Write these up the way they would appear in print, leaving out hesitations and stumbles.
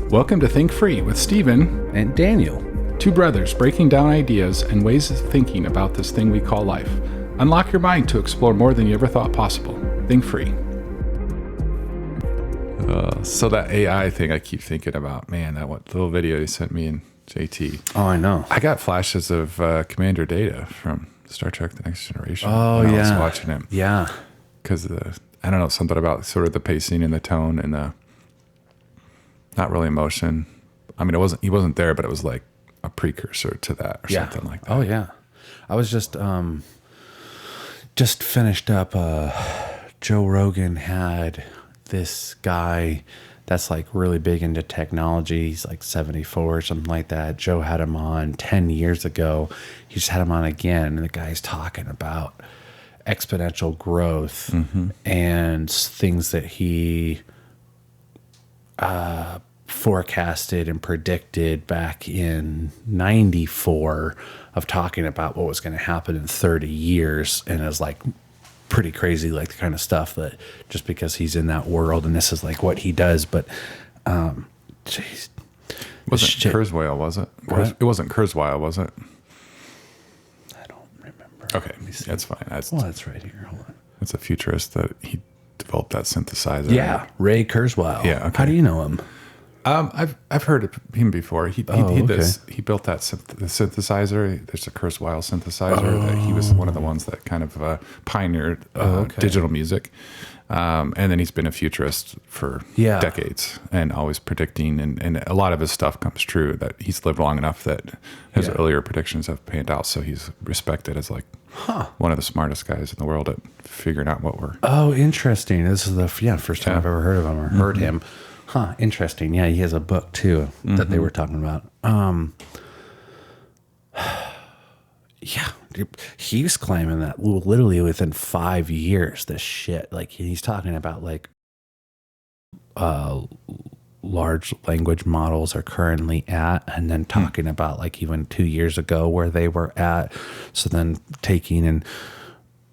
Welcome to Think Free with Stephen and Daniel. Two brothers breaking down ideas and ways of thinking about this thing we call life. Unlock your mind to explore more than you ever thought possible. Think Free. So that AI thing I keep thinking about, man, that little video you sent me and JT. Oh, I know. I got flashes of Commander Data from Star Trek The Next Generation. Oh, when yeah. I was watching him. Yeah. Because I don't know, something about sort of the pacing and the tone and the not really emotion. I mean, he wasn't there, but it was like a precursor to that or something like that. Oh, yeah. I was just finished up. Joe Rogan had this guy that's like really big into technology. He's like 74 or something like that. Joe had him on 10 years ago. He just had him on again. And the guy's talking about exponential growth and things that he forecasted and predicted back in 94 of talking about what was going to happen in 30 years. And it was like pretty crazy, like the kind of stuff that just because he's in that world and this is like what he does. But, geez. Wasn't Kurzweil, was it? What? It wasn't Kurzweil, was it? I don't remember. Okay, that's fine. That's right here. Hold on. That's a futurist that he developed that synthesizer. Yeah, Ray Kurzweil. Yeah, okay. How do you know him? I've heard of him before. He built that the synthesizer. There's a Kurzweil synthesizer that he was one of the ones that kind of pioneered digital music. And then he's been a futurist for decades and always predicting. And a lot of his stuff comes true, that he's lived long enough that his earlier predictions have panned out. So he's respected as like one of the smartest guys in the world at figuring out what we're... Oh, interesting. This is the first time I've ever heard of him or heard him. Huh, interesting. Yeah, he has a book too that they were talking about. Yeah, he was claiming that literally within 5 years, this shit, like he's talking about like large language models are currently at, and then talking about like even 2 years ago where they were at. So then taking and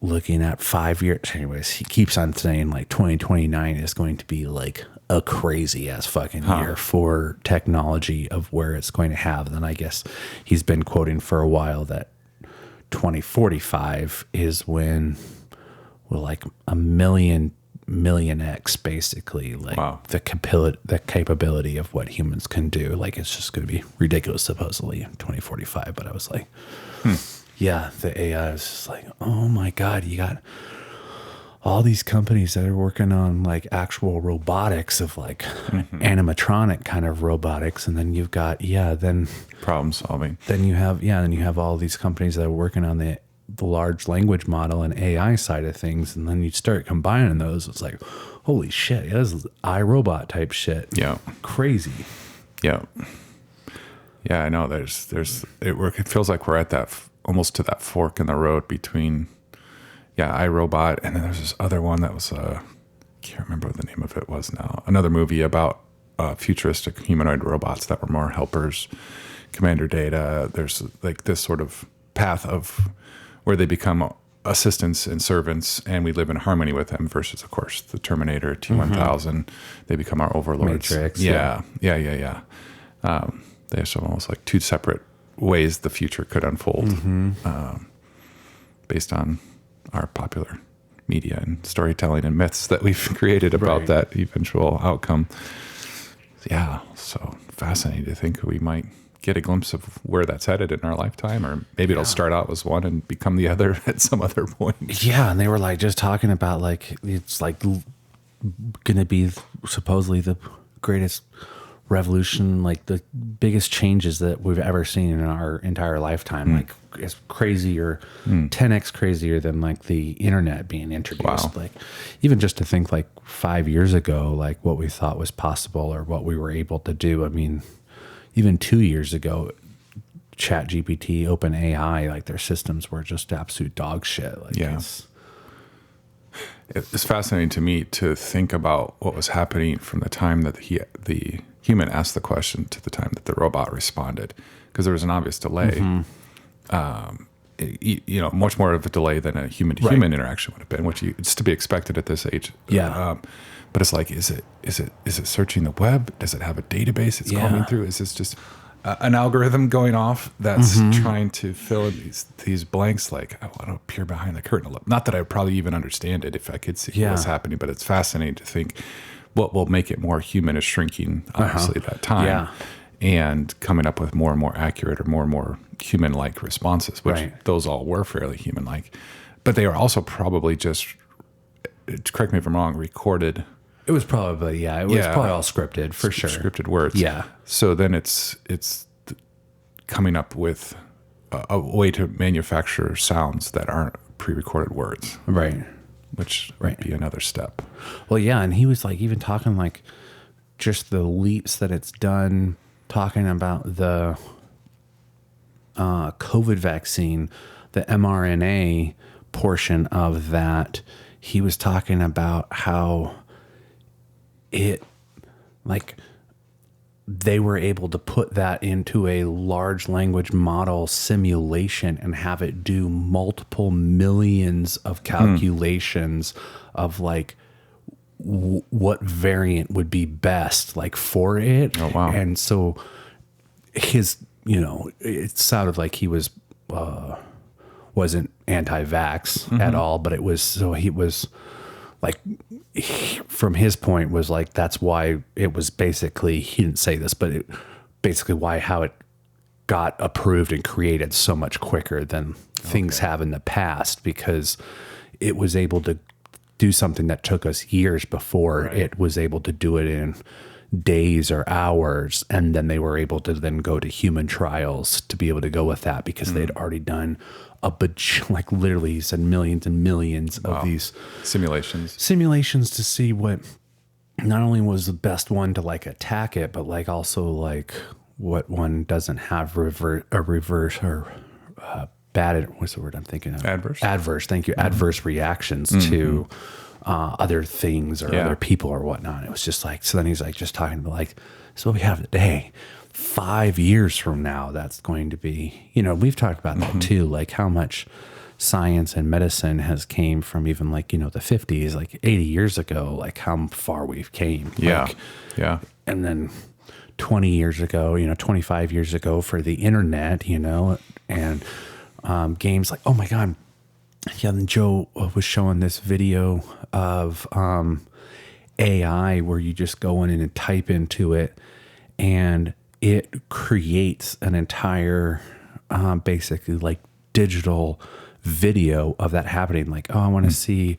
looking at 5 years. Anyways, he keeps on saying like 2029 is going to be like a crazy ass fucking year for technology of where it's going to have. Then I guess he's been quoting for a while that 2045 is when we'll like a million X basically, like the capability of what humans can do. Like it's just going to be ridiculous supposedly in 2045. But I was like, yeah, the AI is just like, oh my God, you got all these companies that are working on like actual robotics of like animatronic kind of robotics. And then you've got, then problem solving. Then you have all these companies that are working on the large language model and AI side of things. And then you start combining those. It's like, holy shit. This is iRobot type shit. Yeah. Crazy. Yeah. Yeah. I know it feels like we're at that almost to that fork in the road between iRobot, and then there's this other one that was I can't remember what the name of it was now. Another movie about futuristic humanoid robots that were more helpers. Commander Data. There's like this sort of path of where they become assistants and servants, and we live in harmony with them. Versus, of course, the Terminator T-1000. They become our overlords. Matrix. Yeah. There's almost like two separate ways the future could unfold, based on our popular media and storytelling and myths that we've created about that eventual outcome. Yeah, so fascinating to think we might get a glimpse of where that's headed in our lifetime, or maybe it'll start out as one and become the other at some other point. Yeah, and they were like just talking about like it's like going to be supposedly the greatest revolution, like the biggest changes that we've ever seen in our entire lifetime. Like it's crazier, 10x crazier than like the internet being introduced. Like even just to think like 5 years ago, like what we thought was possible or what we were able to do. I mean, even 2 years ago, ChatGPT, OpenAI, like their systems were just absolute dog shit. Like it's fascinating to me to think about what was happening from the time that the human asked the question to the time that the robot responded, because there was an obvious delay. much more of a delay than a human to human interaction would have been, which it's to be expected at this age. Yeah. But it's like, is it searching the web? Does it have a database it's combing through? Is this just an algorithm going off that's trying to fill in these blanks? Like, I want to peer behind the curtain a little. Not that I would probably even understand it if I could see what's happening, but it's fascinating to think what will make it more human is shrinking, obviously, that time. Yeah. And coming up with more and more accurate or more human-like responses, which those all were fairly human-like. But they are also probably just, correct me if I'm wrong, recorded. It was probably, it was probably all scripted, for sure. Scripted words. Yeah. So then it's coming up with a way to manufacture sounds that aren't pre-recorded words. Right. Which might be another step. Well, yeah, and he was like even talking like just the leaps that it's done, talking about the COVID vaccine, the mRNA portion of that. He was talking about how it, like, they were able to put that into a large language model simulation and have it do multiple millions of calculations of like what variant would be best like for it. Oh, wow. And so his, it sounded like he wasn't anti-vax at all, but he was like, from his point was like, that's why it was basically, he didn't say this, but how it got approved and created so much quicker than things have in the past, because it was able to do something that took us years before. It was able to do it in days or hours. And then they were able to then go to human trials to be able to go with that, because they'd already done like literally he said millions and millions of these simulations to see what not only was the best one to like attack it, but like also like what one doesn't have reverse or bad, what's the word I'm thinking of? Adverse. Thank you. Adverse reactions to other things or other people or whatnot. It was just like, so then he's like just talking about like, so what we have today, 5 years from now, that's going to be, we've talked about that too, like how much science and medicine has came from even like, the 50s, like 80 years ago, like how far we've came. Yeah. Like, and then 20 years ago, 25 years ago for the internet, and games like, oh my God. Yeah. And Joe was showing this video of AI where you just go in and type into it and it creates an entire, basically like digital video of that happening. Like, oh, I want to see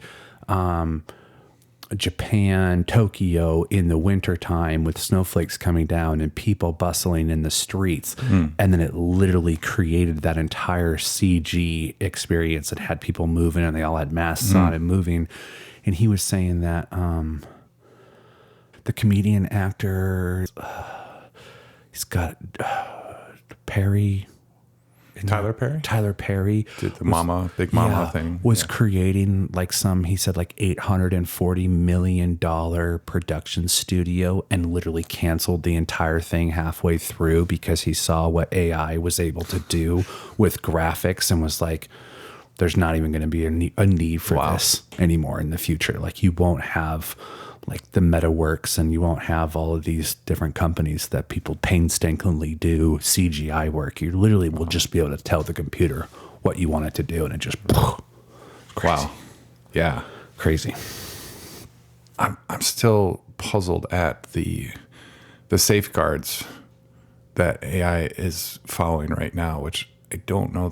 Japan, Tokyo in the wintertime with snowflakes coming down and people bustling in the streets. And then it literally created that entire CG experience that had people moving and they all had masks on and moving. And he was saying that the comedian actor, he's got Tyler Perry did the Big Mama thing. Was creating like he said like $840 million production studio and literally canceled the entire thing halfway through because he saw what AI was able to do with graphics and was like, there's not even going to be a need for this anymore in the future. Like you won't have like the MetaWorks and you won't have all of these different companies that people painstakingly do CGI work. You literally will just be able to tell the computer what you want it to do and it just crazy. Wow. Yeah. Crazy. I'm still puzzled at the safeguards that AI is following right now, which I don't know.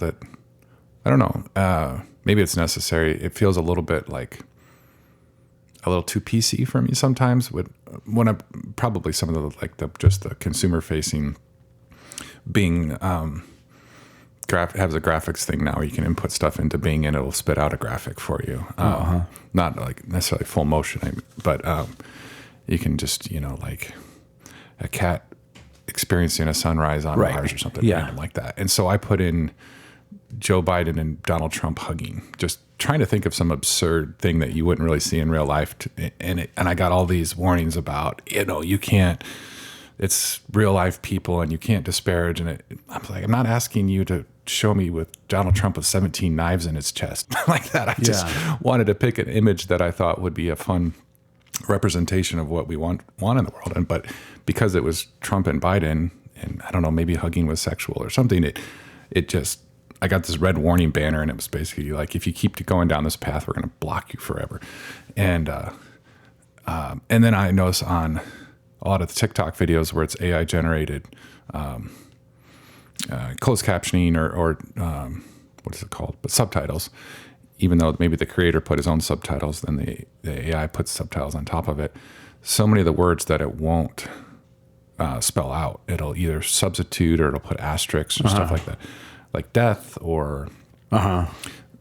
Maybe it's necessary. It feels a little bit like a little too PC for me sometimes. When I probably some of the consumer facing Bing has a graphics thing now where you can input stuff into Bing and it'll spit out a graphic for you. Not like necessarily full motion, but you can just like a cat experiencing a sunrise on Mars or something random like that. And so I put in Joe Biden and Donald Trump hugging, just trying to think of some absurd thing that you wouldn't really see in real life. And I got all these warnings about, you can't, it's real life people and you can't disparage. And I'm like, I'm not asking you to show me with Donald Trump with 17 knives in his chest like that. I just wanted to pick an image that I thought would be a fun representation of what we want in the world. But because it was Trump and Biden, and I don't know, maybe hugging was sexual or something, it just, I got this red warning banner, and it was basically like, if you keep going down this path, we're going to block you forever. And then I notice on a lot of the TikTok videos where it's AI generated closed captioning or what is it called? But subtitles. Even though maybe the creator put his own subtitles, then the AI puts subtitles on top of it. So many of the words that it won't spell out, it'll either substitute or it'll put asterisks or stuff like that, like death or I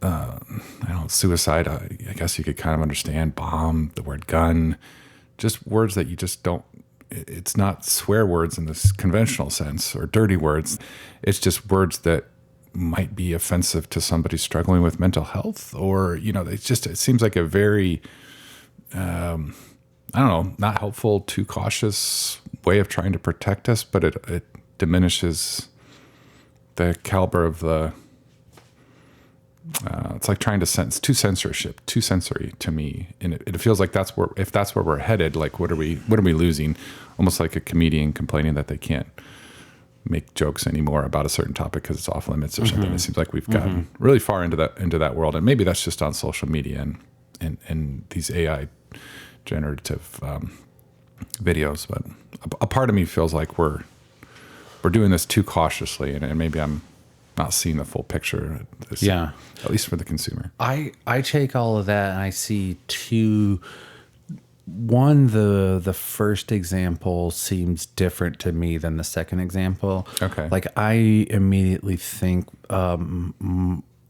don't know, suicide. I guess you could kind of understand bomb, the word gun, just words that you just don't. It's not swear words in this conventional sense or dirty words. It's just words that might be offensive to somebody struggling with mental health, or, it seems like a very, I don't know, not helpful, too cautious way of trying to protect us, but it diminishes the caliber of the, it's like trying to sense, too sensory to me. And it feels like if that's where we're headed, like, what are we losing? Almost like a comedian complaining that they can't make jokes anymore about a certain topic because it's off limits or something. It seems like we've gotten really far into that world, and maybe that's just on social media and these AI generative videos. But a part of me feels like we're doing this too cautiously, and maybe I'm not seeing the full picture. At least for the consumer. I take all of that and I see two. One, the first example seems different to me than the second example. Okay. Like, I immediately think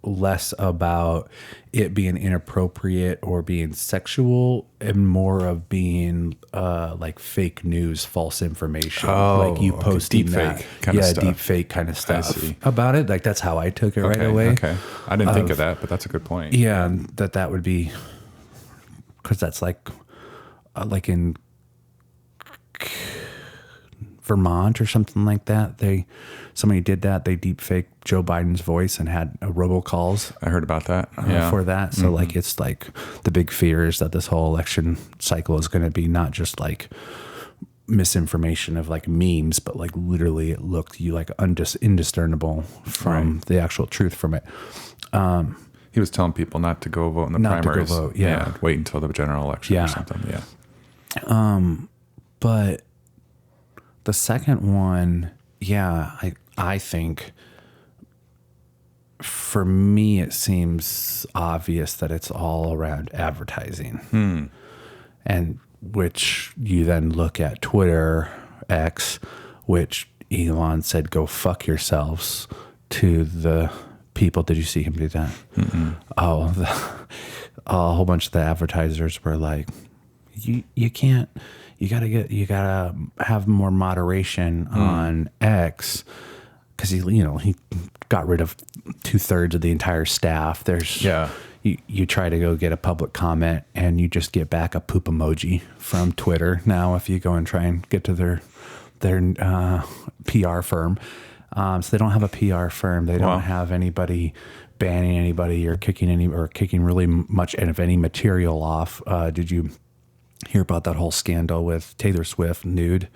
less about it being inappropriate or being sexual and more of being like fake news, false information. Like you posting deep kind of stuff. Deep fake kind of stuff about it. Like, that's how I took it right away. Okay. I didn't think of that, but that's a good point. Yeah, and that would be, because that's like in Vermont or something like that. Somebody did that. They deep faked Joe Biden's voice and had robocalls. I heard about that. For that. So like, it's like the big fear is that this whole election cycle is going to be not just like misinformation of like memes, but like literally it looked like indiscernible from the actual truth from it. He was telling people not to go vote in the primaries. To go vote, wait until the general election or something. Yeah. But the second one, I think for me, it seems obvious that it's all around advertising. And which you then look at Twitter, X, which Elon said, go fuck yourselves to the people. Did you see him do that? A whole bunch of the advertisers were like, you can't, you gotta have more moderation on X, because he got rid of 2/3 of the entire staff. You try to go get a public comment and you just get back a poop emoji from Twitter now if you go and try and get to their PR firm. So they don't have a PR firm. They don't have anybody banning anybody or kicking really much of any material off. Did you hear about that whole scandal with Taylor Swift nude?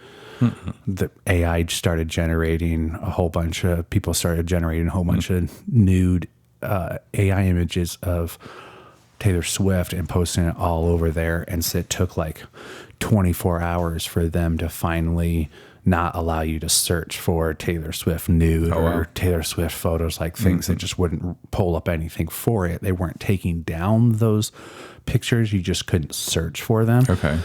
The AI started generating a whole bunch of nude AI images of Taylor Swift and posting it all over there. And so it took like 24 hours for them to finally not allow you to search for Taylor Swift nude or Taylor Swift photos, like things that just wouldn't pull up anything for it. They weren't taking down those pictures. You just couldn't search for them. Okay.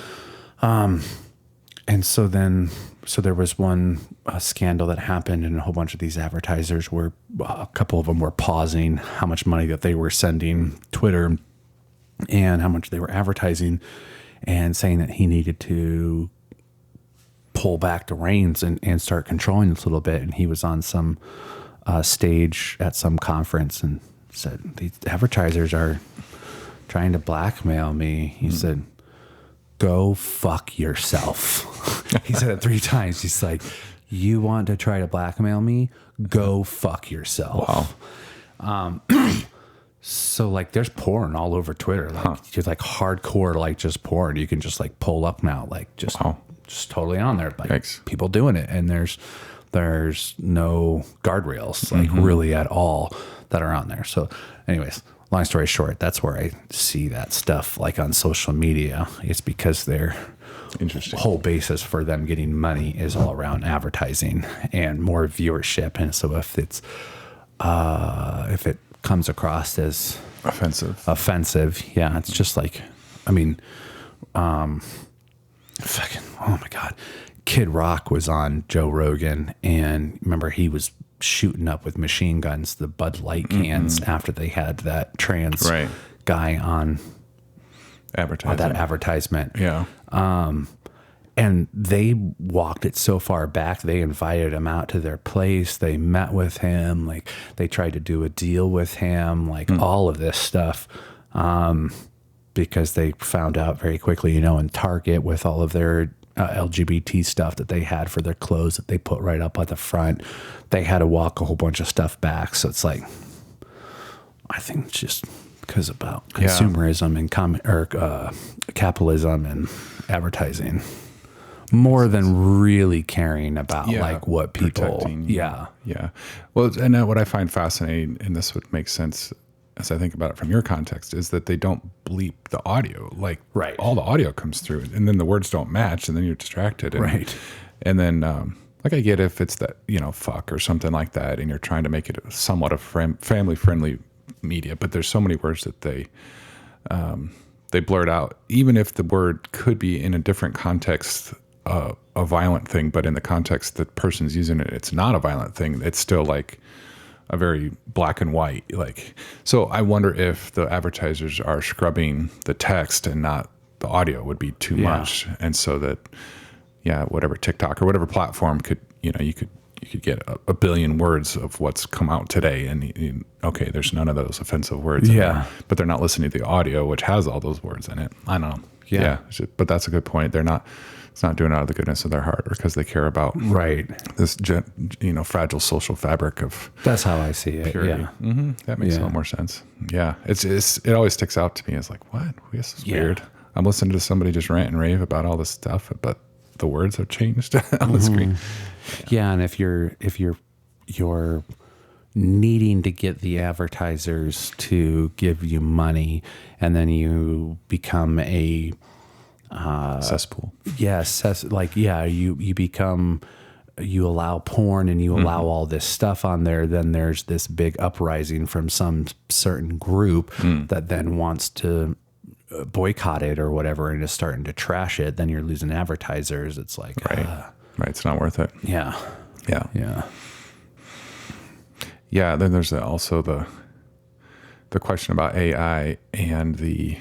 And so there was one scandal that happened, and a whole bunch of these advertisers a couple of them were pausing how much money that they were sending Twitter and how much they were advertising, and saying that he needed to pull back the reins and start controlling this a little bit. And he was on some stage at some conference and said, these advertisers are trying to blackmail me. He said, go fuck yourself. He said it 3 times. He's like, you want to try to blackmail me? Go fuck yourself. Wow. So like there's porn all over Twitter, like just like hardcore, like just porn. You can just like pull up now, like just totally on there, like Yikes. people doing it. And there's no guardrails like really at all that are on there. So anyways, long story short, that's where I see that stuff like on social media. It's because their whole basis for them getting money is all around advertising and more viewership. And so if it comes across as offensive, yeah, it's just like, I mean, fucking, oh my God. Kid Rock was on Joe Rogan, and remember he was shooting up with machine guns the Bud Light cans after they had that trans guy on that advertisement. Yeah. And they walked it so far back. They invited him out to their place. They met with him. Like they tried to do a deal with him, like all of this stuff. Because they found out very quickly, in Target with all of their LGBT stuff that they had for their clothes that they put right up at the front, they had to walk a whole bunch of stuff back. So it's like, I think it's just because about consumerism and capitalism and advertising more than really caring about like what people, Yeah. Well, and what I find fascinating, and this would make sense as I think about it from your context, is that they don't bleep the audio. Like all the audio comes through and then the words don't match and then you're distracted. And, and then, like I get if it's that, fuck or something like that, and you're trying to make it somewhat a family friendly media, but there's so many words that they blurt out, even if the word could be in a different context, a violent thing, but in the context that person's using it, it's not a violent thing. It's still like a very black and white, like, so I wonder if the advertisers are scrubbing the text and not the audio would be too much. And so that, whatever TikTok or whatever platform could, you could get a billion words of what's come out today. And okay, there's none of those offensive words. But they're not listening to the audio, which has all those words in it. I don't know. But that's a good point. It's not doing it out of the goodness of their heart or because they care about this, fragile social fabric of. That's how I see it. Purity. Yeah, that makes a lot more sense. Yeah, it always sticks out to me as like, what? This is weird. I'm listening to somebody just rant and rave about all this stuff, but the words have changed on the screen. Yeah, and if you're needing to get the advertisers to give you money, and then you become a cesspool. Yes, you allow porn and you allow all this stuff on there, then there's this big uprising from some certain group that then wants to boycott it or whatever and is starting to trash it. Then you're losing advertisers. It's like, it's not worth it. Yeah. Then there's also the question about AI and the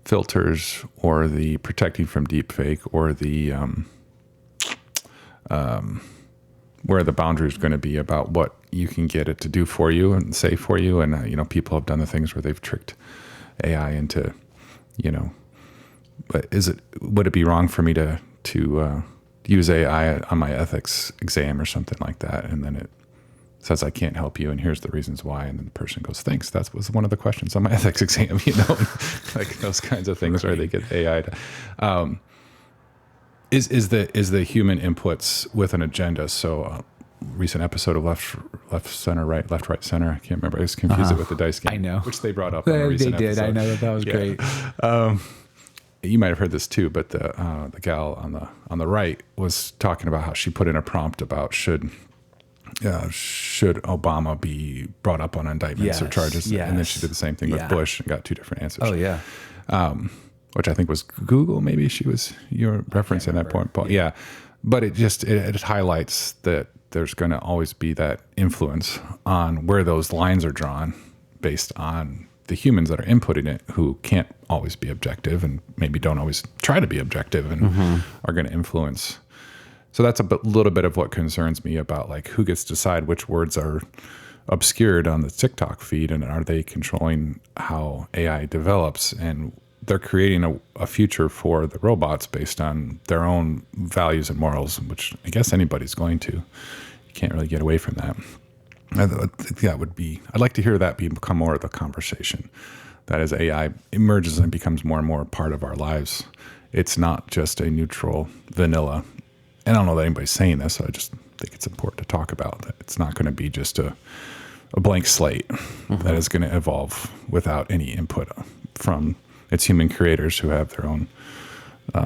filters or the protecting from deepfake or the where the boundary is going to be about what you can get it to do for you and say for you. And people have done the things where they've tricked AI into, but would it be wrong for me to use AI on my ethics exam or something like that, and then it says I can't help you and here's the reasons why, and then the person goes, thanks, that was one of the questions on my ethics exam, like those kinds of things where they get AI to is the human inputs with an agenda. So recent episode of left center right center, I can't remember, I just confused it with the dice game, I know, which they brought up on a recent they did episode. I know that was great. You might have heard this too, but the gal on the right was talking about how she put in a prompt about should Obama be brought up on indictments or charges? And then she did the same thing with Bush and got two different answers. Oh yeah. Which I think was Google. Maybe you were referencing that point, Paul. Yeah. But it highlights that there's going to always be that influence on where those lines are drawn based on the humans that are inputting it, who can't always be objective and maybe don't always try to be objective and are going to influence. So that's a little bit of what concerns me about like who gets to decide which words are obscured on the TikTok feed, and are they controlling how AI develops, and they're creating a future for the robots based on their own values and morals, which I guess anybody's going to. You can't really get away from that. I think that would be, I'd like to hear that become more of the conversation. That as AI emerges and becomes more and more a part of our lives, it's not just a neutral vanilla. And I don't know that anybody's saying this, so I just think it's important to talk about that. It's not going to be just a blank slate that is going to evolve without any input from its human creators who have their own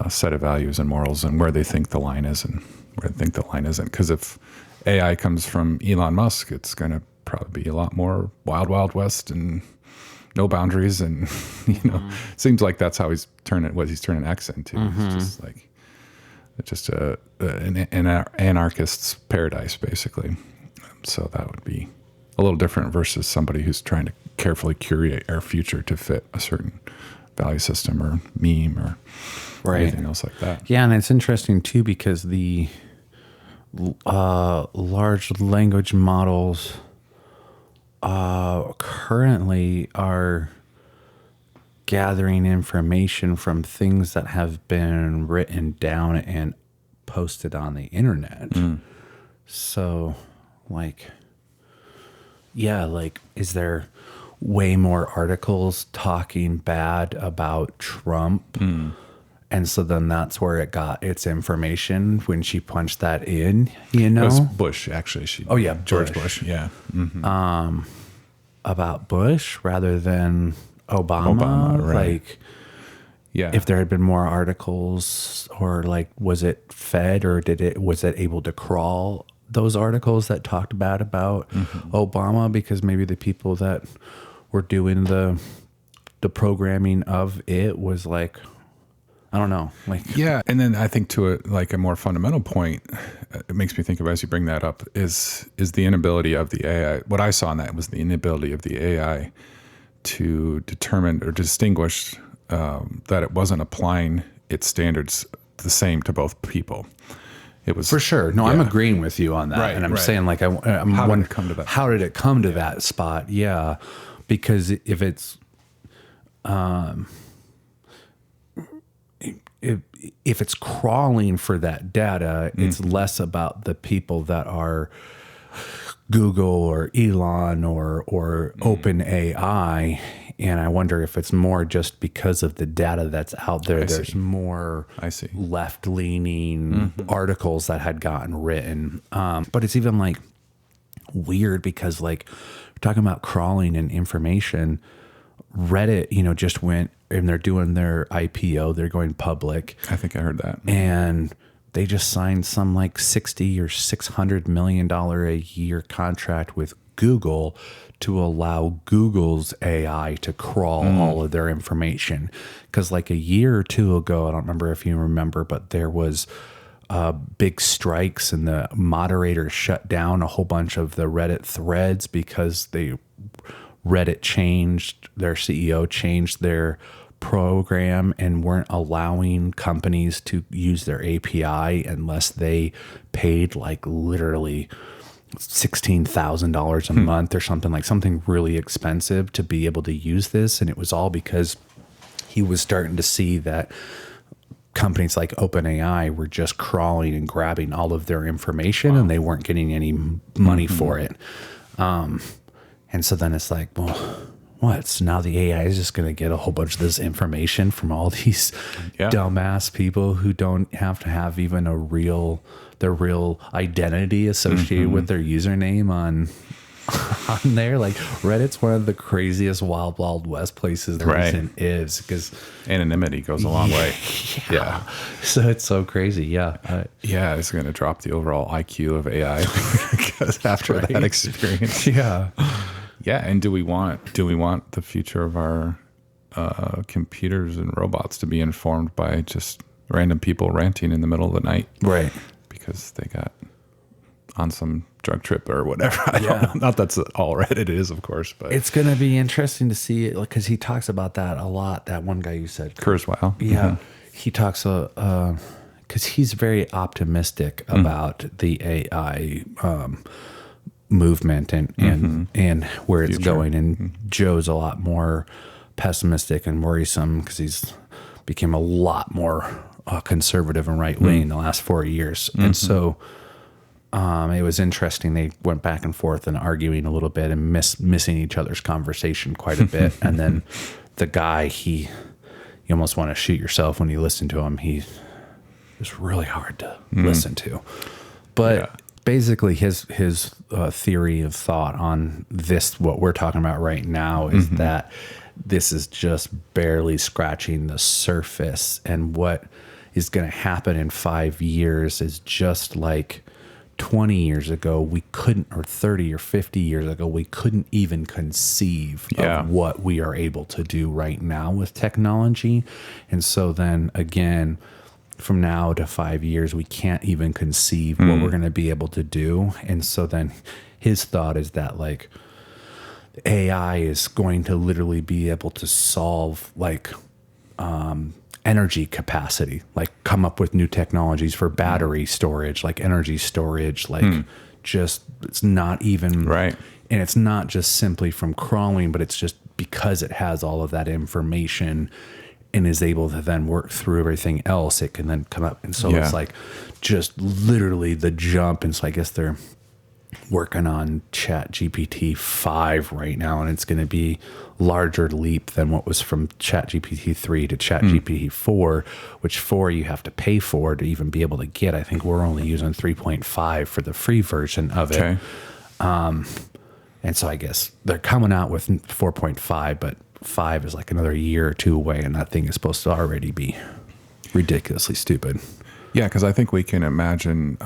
set of values and morals and where they think the line is and where they think the line isn't. Because if AI comes from Elon Musk, it's going to probably be a lot more wild, wild west and no boundaries. And, it seems like that's how he's turning X into. It's just an anarchist's paradise, basically. So that would be a little different versus somebody who's trying to carefully curate our future to fit a certain value system or meme or anything else like that. Yeah, and it's interesting too because the large language models currently are gathering information from things that have been written down and posted on the internet. So, is there way more articles talking bad about Trump? And so then that's where it got its information when she punched that in, It was Bush, actually. George Bush. Yeah. About Bush rather than Obama. Right. If there had been more articles, or was it fed, or was it able to crawl those articles that talked bad about Obama? Because maybe the people that were doing the programming of it was I don't know. And then I think to a more fundamental point, it makes me think of, as you bring that up, is the inability of the AI. What I saw in that was the inability of the AI to determine or distinguish that it wasn't applying its standards the same to both people. It was for sure. No, I'm agreeing with you on that, right, and I'm right. saying how did it come to that? How did it come to that spot? Yeah, because if it's if it's crawling for that data, it's less about the people that are Google or Elon or OpenAI. And I wonder if it's more just because of the data that's out there. There's more left-leaning articles that had gotten written. But it's even weird because we're talking about crawling and information. Reddit, just went and they're doing their IPO. They're going public. I think I heard that. And they just signed some $60 or $600 million a year contract with Google to allow Google's AI to crawl all of their information. Because a year or two ago, I don't remember if you remember, but there was big strikes and the moderators shut down a whole bunch of the Reddit threads because Reddit changed, their CEO changed their program and weren't allowing companies to use their API unless they paid literally $16,000 a month or something really expensive to be able to use this. And it was all because he was starting to see that companies like OpenAI were just crawling and grabbing all of their information and they weren't getting any money for it. And so then it's what? So now the AI is just going to get a whole bunch of this information from all these dumbass people who don't have to have even their real identity associated with their username on there. Reddit's one of the craziest wild, wild west places there is because anonymity goes a long way. Yeah. So it's so crazy. Yeah. It's going to drop the overall IQ of AI because after that experience. Yeah, and do we want the future of our computers and robots to be informed by just random people ranting in the middle of the night? Right. Because they got on some drug trip or whatever. I don't know. Not that's all Reddit is, of course, but it's going to be interesting to see it because he talks about that a lot. That one guy you said, Kurzweil. Yeah, he talks because he's very optimistic about the AI movement and where it's going. And Joe's a lot more pessimistic and worrisome because he's became a lot more conservative and right wing in the last 4 years. And so it was interesting. They went back and forth and arguing a little bit and missing each other's conversation quite a bit. And then the guy, you almost want to shoot yourself when you listen to him. He was really hard to listen to. But basically his theory of thought on this, what we're talking about right now, is that this is just barely scratching the surface. And what is going to happen in 5 years is just like 20 years ago, we couldn't, or 30 or 50 years ago, we couldn't even conceive of what we are able to do right now with technology. And so then again, from now to 5 years, we can't even conceive what we're going to be able to do. And so then his thought is that like AI is going to literally be able to solve like energy capacity, like come up with new technologies for battery storage, like energy storage, like just, it's not even right. And it's not just simply from crawling, but it's just because it has all of that information and is able to then work through everything else, it can then come up. And so it's like just literally the jump. And so I guess they're working on Chat GPT 5 right now, and it's going to be larger leap than what was from Chat GPT 3 to Chat GPT 4, which 4 you have to pay for to even be able to get. I think we're only using 3.5 for the free version of it. And so I guess they're coming out with 4.5, but 5 is like another year or two away, and that thing is supposed to already be ridiculously stupid. Yeah, because I think we can imagine,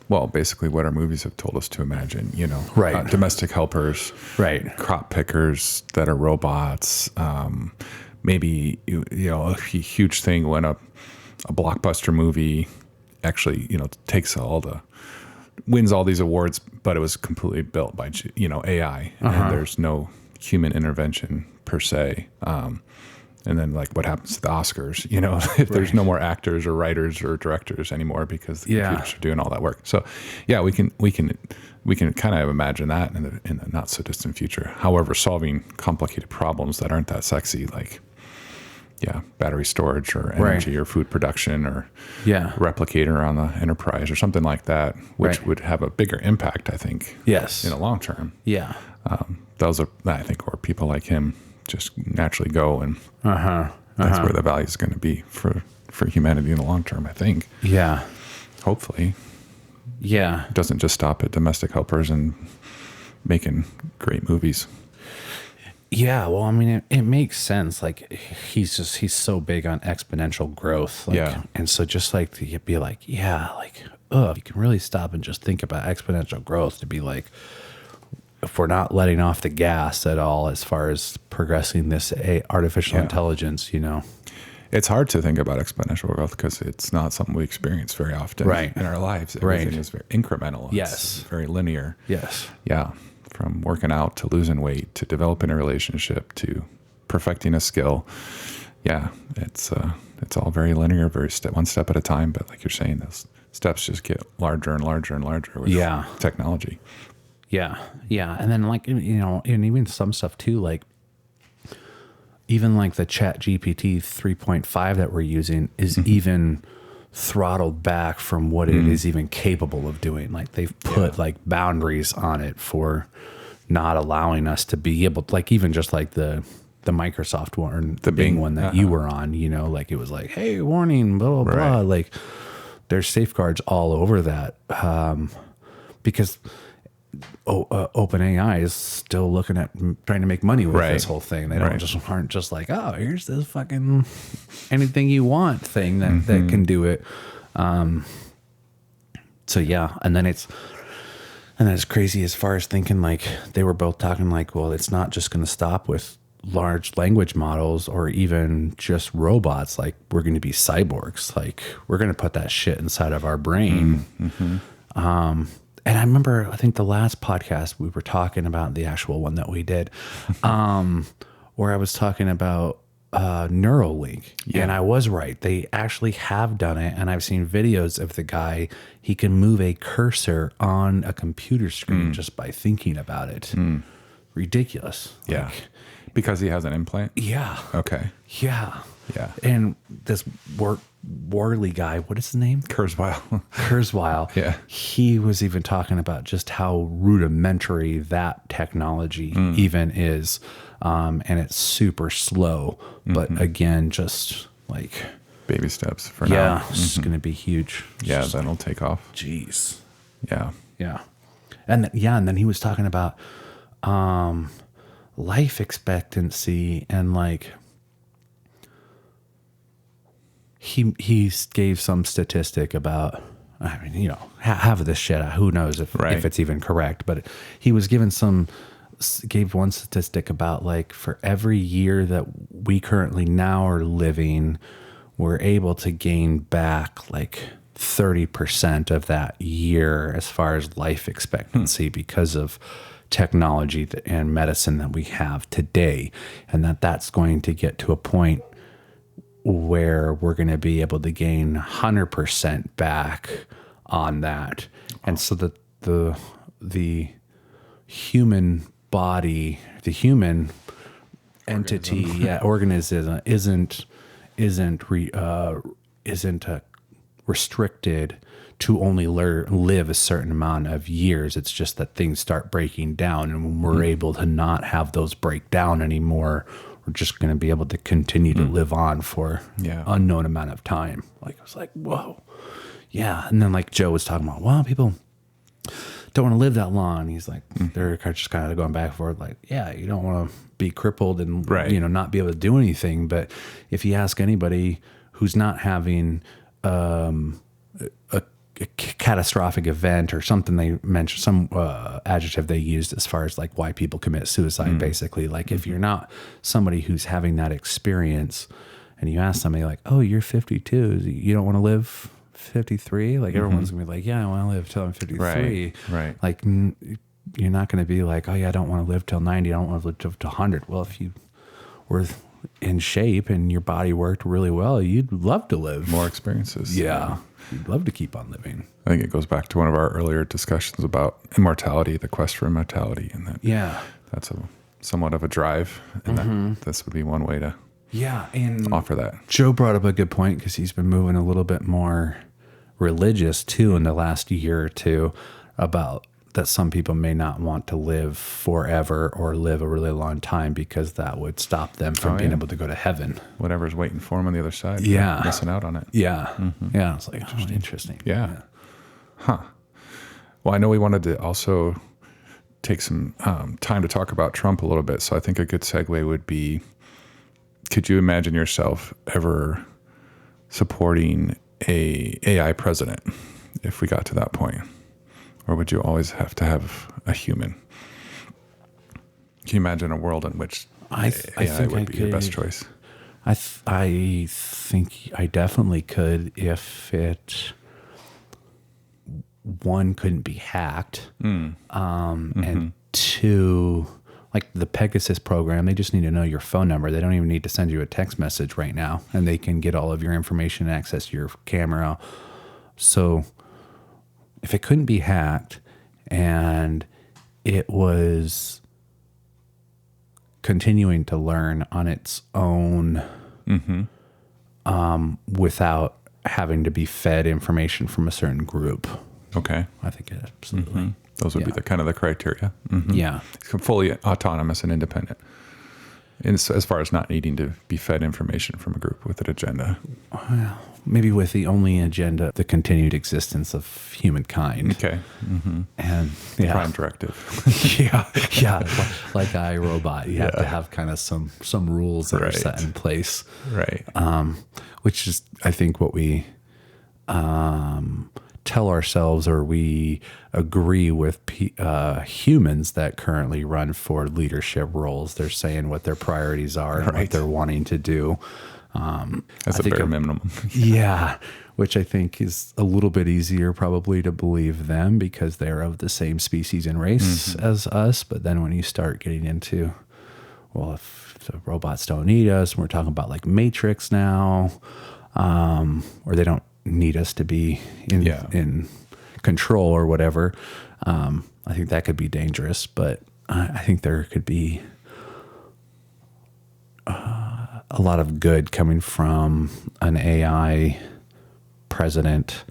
well, basically what our movies have told us to imagine, you know, domestic helpers, crop pickers that are robots, maybe, you know, a huge thing when a blockbuster movie actually, you know, wins all these awards, but it was completely built by, you know, AI, and there's no human intervention per se. And then like what happens to the Oscars, you know, if there's no more actors or writers or directors anymore because the computers are doing all that work. So yeah, we can kind of imagine that in the not so distant future. However, solving complicated problems that aren't that sexy, like battery storage or energy or food production or replicator on the Enterprise or something like that, which would have a bigger impact, I think. Yes. In the long term. Yeah. Those are, I think, where people like him just naturally go, and that's where the value is going to be for humanity in the long term, I think. Yeah. Hopefully. Yeah. It doesn't just stop at domestic helpers and making great movies. Yeah, well, I mean, it makes sense. Like, he's so big on exponential growth. Like, and so just like to be like, you can really stop and just think about exponential growth to be like, if we're not letting off the gas at all as far as progressing this artificial intelligence, you know. It's hard to think about exponential growth because it's not something we experience very often in our lives. Everything is very incremental. It's very linear. Yes. Yeah. From working out to losing weight to developing a relationship to perfecting a skill. Yeah, it's all very linear, one step at a time. But like you're saying, those steps just get larger and larger and larger with technology. Yeah, yeah, and then like, you know, and even some stuff too, like even like the Chat GPT 3.5 that we're using is even throttled back from what it is even capable of doing. Like they've put like boundaries on it for not allowing us to be able to, like, even just like the Microsoft one, or the Bing one that you were on, you know, like it was like, hey, warning, blah, blah, blah. Like there's safeguards all over that. Because OpenAI is still looking at trying to make money with this whole thing. They aren't just like, oh, here's this fucking anything you want thing that can do it. So yeah, and then it's crazy as far as thinking, like they were both talking like, well, it's not just going to stop with large language models or even just robots. Like we're going to be cyborgs. Like we're going to put that shit inside of our brain. And I remember, I think the last podcast we were talking about, the actual one that we did, where I was talking about Neuralink. And I was right. They actually have done it. And I've seen videos of the guy. He can move a cursor on a computer screen just by thinking about it. ridiculous. Yeah. Like, Because he has an implant? yeah. Okay. Yeah. Yeah. And this Worley guy, what is his name? Kurzweil. Kurzweil. Yeah. He was even talking about just how rudimentary that technology even is. And it's super slow. But again, just like, Baby steps for now. yeah, it's going to be huge. Yeah, then it'll take off. Jeez. Yeah. Yeah. And then he was talking about life expectancy, and like he gave some statistic about, I mean, you know, half of this shit, who knows if it's even correct, but he was gave one statistic about like for every year that we currently now are living, we're able to gain back like 30% of that year as far as life expectancy because of technology and medicine that we have today. And that's going to get to a point where we're going to be able to gain 100% back on that. And so that the human body, the human entity, organism isn't restricted to only live a certain amount of years. It's just that things start breaking down, and when we're able to not have those break down anymore, we're just going to be able to continue to live on for unknown amount of time. Like, I was like, whoa. Yeah. And then like Joe was talking about, well, people don't want to live that long. And he's like, they're just kind of going back and forth. Like, yeah, you don't want to be crippled and, you know, not be able to do anything. But if you ask anybody who's not having, a catastrophic event or something, they mentioned some adjective they used as far as like why people commit suicide, basically. Like if you're not somebody who's having that experience and you ask somebody like, oh, you're 52, you don't want to live 53? Like everyone's gonna be like, yeah, I want to live till I'm 53. Right. Like you're not going to be like, oh yeah, I don't want to live till 90. I don't want to live till 100. Well, if you were in shape and your body worked really well, you'd love to live More experiences. Yeah. You'd love to keep on living. I think it goes back to one of our earlier discussions about immortality, the quest for immortality, and that that's somewhat of a drive, and that this would be one way to and offer that. Joe brought up a good point because he's been moving a little bit more religious too in the last year or two about that some people may not want to live forever or live a really long time because that would stop them from being able to go to heaven. Whatever's waiting for them on the other side. Yeah. Missing out on it. Yeah. Yeah. It's like, interesting. Yeah. Huh. Well, I know we wanted to also take some time to talk about Trump a little bit. So I think a good segue would be, could you imagine yourself ever supporting a AI president if we got to that point? Or would you always have to have a human? Can you imagine a world in which AI would be your best choice? I think I definitely could if it, one, couldn't be hacked, and two, like the Pegasus program, they just need to know your phone number. They don't even need to send you a text message right now, and they can get all of your information and access your camera. So if it couldn't be hacked and it was continuing to learn on its own without having to be fed information from a certain group. Okay. I think it absolutely. Those would be the kind of the criteria. Yeah. Fully autonomous and independent. As far as not needing to be fed information from a group with an agenda. Well, maybe with the only agenda, the continued existence of humankind. Okay. And Prime directive. like iRobot, you have to have kind of some rules that are set in place. Right. Which is, I think, what we tell ourselves, or we agree with humans that currently run for leadership roles. They're saying what their priorities are and what they're wanting to do. As a bare minimum. Yeah, which I think is a little bit easier probably to believe them because they're of the same species and race as us. But then when you start getting into, well, if the robots don't need us, we're talking about like Matrix now, or they don't need us to be in control or whatever. I think that could be dangerous, but I think there could be a lot of good coming from an AI president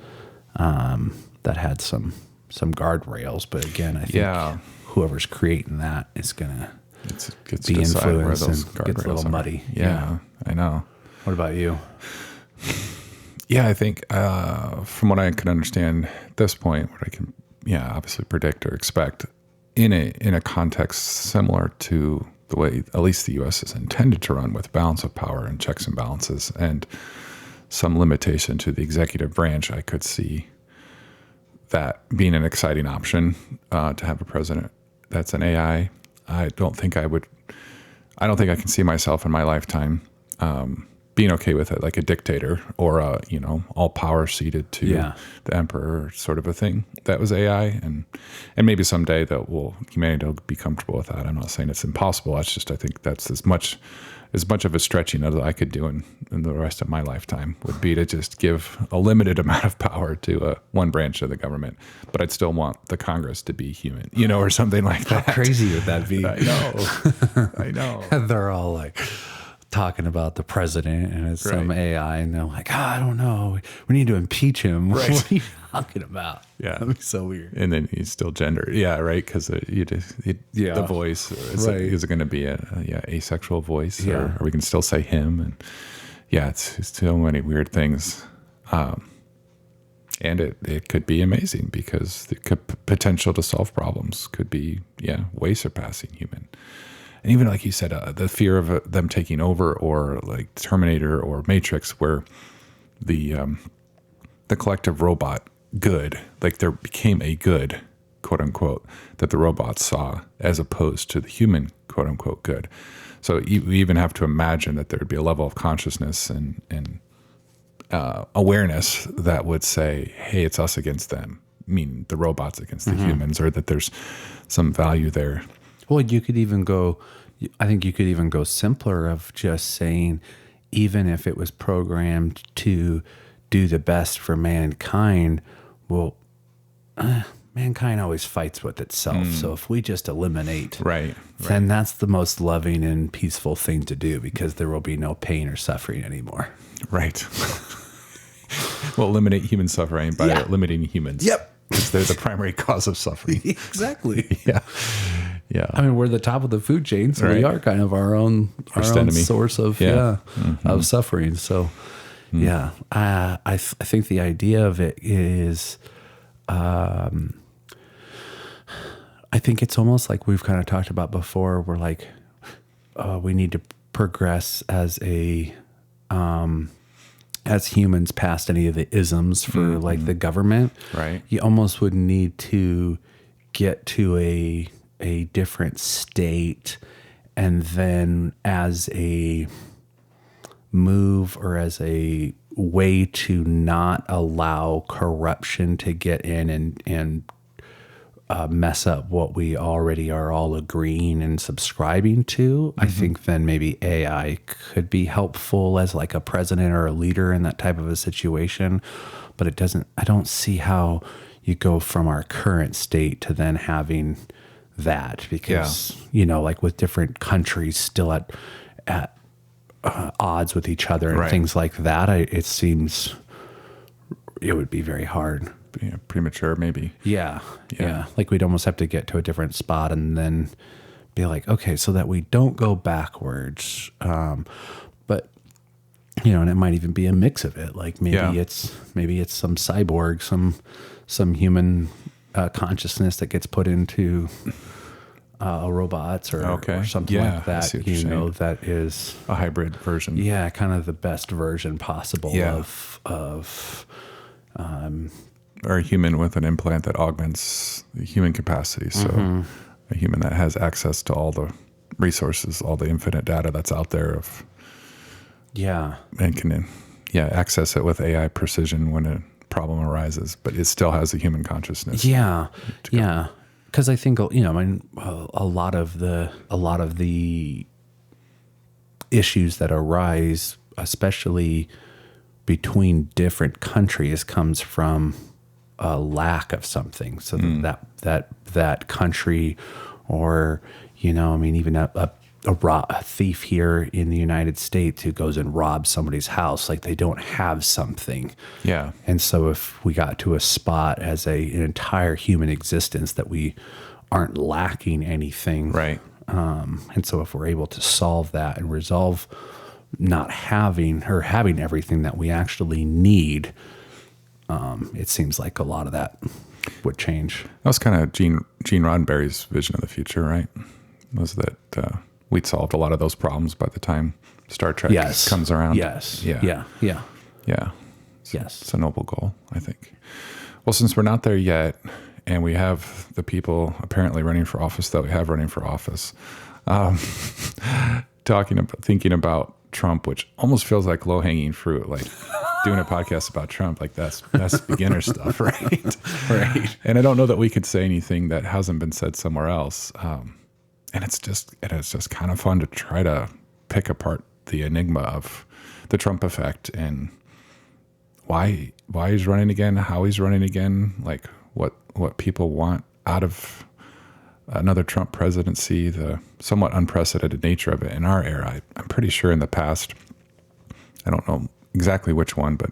that had some guardrails. But again, I think whoever's creating that is gonna gets be to decide where influenced those and gets a little guardrails are. muddy. Yeah, I know. What about you? Yeah, I think from what I can understand at this point, what I can obviously predict or expect in a context similar to the way at least the U.S. is intended to run, with balance of power and checks and balances and some limitation to the executive branch, I could see that being an exciting option to have a president that's an AI. I don't think I can see myself in my lifetime being okay with it, like a dictator or all power ceded to the emperor sort of a thing. That was AI, and maybe someday humanity will be comfortable with that. I'm not saying it's impossible. It's just I think that's as much of a stretching as I could do in the rest of my lifetime would be to just give a limited amount of power to one branch of the government. But I'd still want the Congress to be human, or something like that. How crazy would that be? I know. They're all like talking about the president and it's some AI, and they're like, I don't know, we need to impeach him. Right. What are you talking about? Yeah, that'd be so weird. And then he's still gendered. Yeah, right. Because the voice is it going to be a asexual voice, or we can still say him? And it's so many weird things. And it could be amazing because the potential to solve problems could be way surpassing human. And even like you said, the fear of them taking over, or like Terminator or Matrix, where the collective robot good, like there became a good, quote unquote, that the robots saw, as opposed to the human, quote unquote, good. So we even have to imagine that there would be a level of consciousness and awareness that would say, hey, it's us against them, meaning the robots against the humans, or that there's some value there. Well, I think you could even go simpler of just saying, even if it was programmed to do the best for mankind, well, mankind always fights with itself. So if we just eliminate, then that's the most loving and peaceful thing to do, because there will be no pain or suffering anymore. Right. Well, eliminate human suffering by eliminating humans. Yep. Because they're the primary cause of suffering. Exactly. Yeah. I mean, we're the top of the food chain, so we are kind of our own source of of suffering. So, I think the idea of it is, I think it's almost like we've kind of talked about before. We're like, we need to progress as humans past any of the isms for like the government. Right. You almost would need to get to a different state, and then as a move or as a way to not allow corruption to get in and mess up what we already are all agreeing and subscribing to. I think then maybe AI could be helpful as like a president or a leader in that type of a situation, but I don't see how you go from our current state to then having that, because like with different countries still at odds with each other and things like that, it seems it would be very hard. Premature, maybe. Yeah. Like we'd almost have to get to a different spot and then be like, okay, so that we don't go backwards. But and it might even be a mix of it. Like maybe it's some cyborg, some human consciousness that gets put into robots or something like that. That is a hybrid version. Yeah, kind of the best version possible of or a human with an implant that augments the human capacity. So a human that has access to all the resources, all the infinite data that's out there and can access it with AI precision when a problem arises, but it still has a human consciousness. Because I think a lot of the issues that arise, especially between different countries, comes from a lack of something. So that country or, you know, I mean, even a thief here in the United States who goes and robs somebody's house, like they don't have something. Yeah. And so if we got to a spot as an entire human existence that we aren't lacking anything. Right. And so if we're able to solve that and resolve not having or having everything that we actually need, it seems like a lot of that would change. That was kind of Gene Roddenberry's vision of the future, right? Was that we'd solved a lot of those problems by the time Star Trek comes around. Yes. Yeah. Yeah. Yeah. Yeah. Yes. It's a noble goal, I think. Well, since we're not there yet, and we have the people apparently running for office that we have running for office, thinking about Trump, which almost feels like low-hanging fruit, like doing a podcast about Trump, like that's beginner stuff, right? Right. And I don't know that we could say anything that hasn't been said somewhere else. And it is just kind of fun to try to pick apart the enigma of the Trump effect and why he's running again, how he's running again, like what people want out of another Trump presidency, the somewhat unprecedented nature of it in our era. I'm pretty sure in the past, I don't know exactly which one, but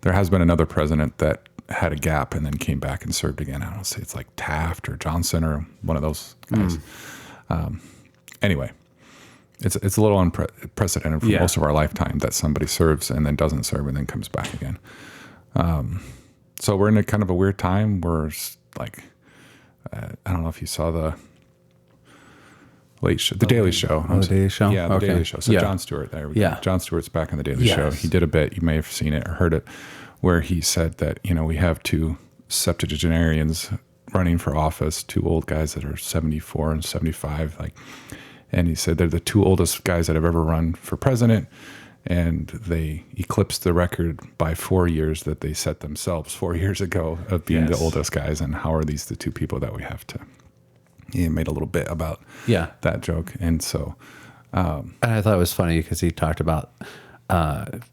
there has been another president that had a gap and then came back and served again. I don't say it's like Taft or Johnson or one of those guys. Anyway, it's a little unprecedented for most of our lifetime that somebody serves and then doesn't serve and then comes back again. So we're in a kind of a weird time where like, I don't know if you saw the Daily Show. The Daily Show? Yeah, the Daily Show. So Jon Stewart, there we go. Jon Stewart's back on the Daily Show. He did a bit, you may have seen it or heard it, where he said that, you know, we have two septuagenarians running for office, two old guys that are 74 and 75, and he said they're the two oldest guys that have ever run for president, and they eclipsed the record by 4 years that they set themselves 4 years ago of being the oldest guys. And how are these the two people that we have to? He made a little bit about that joke, and so and I thought it was funny because he talked about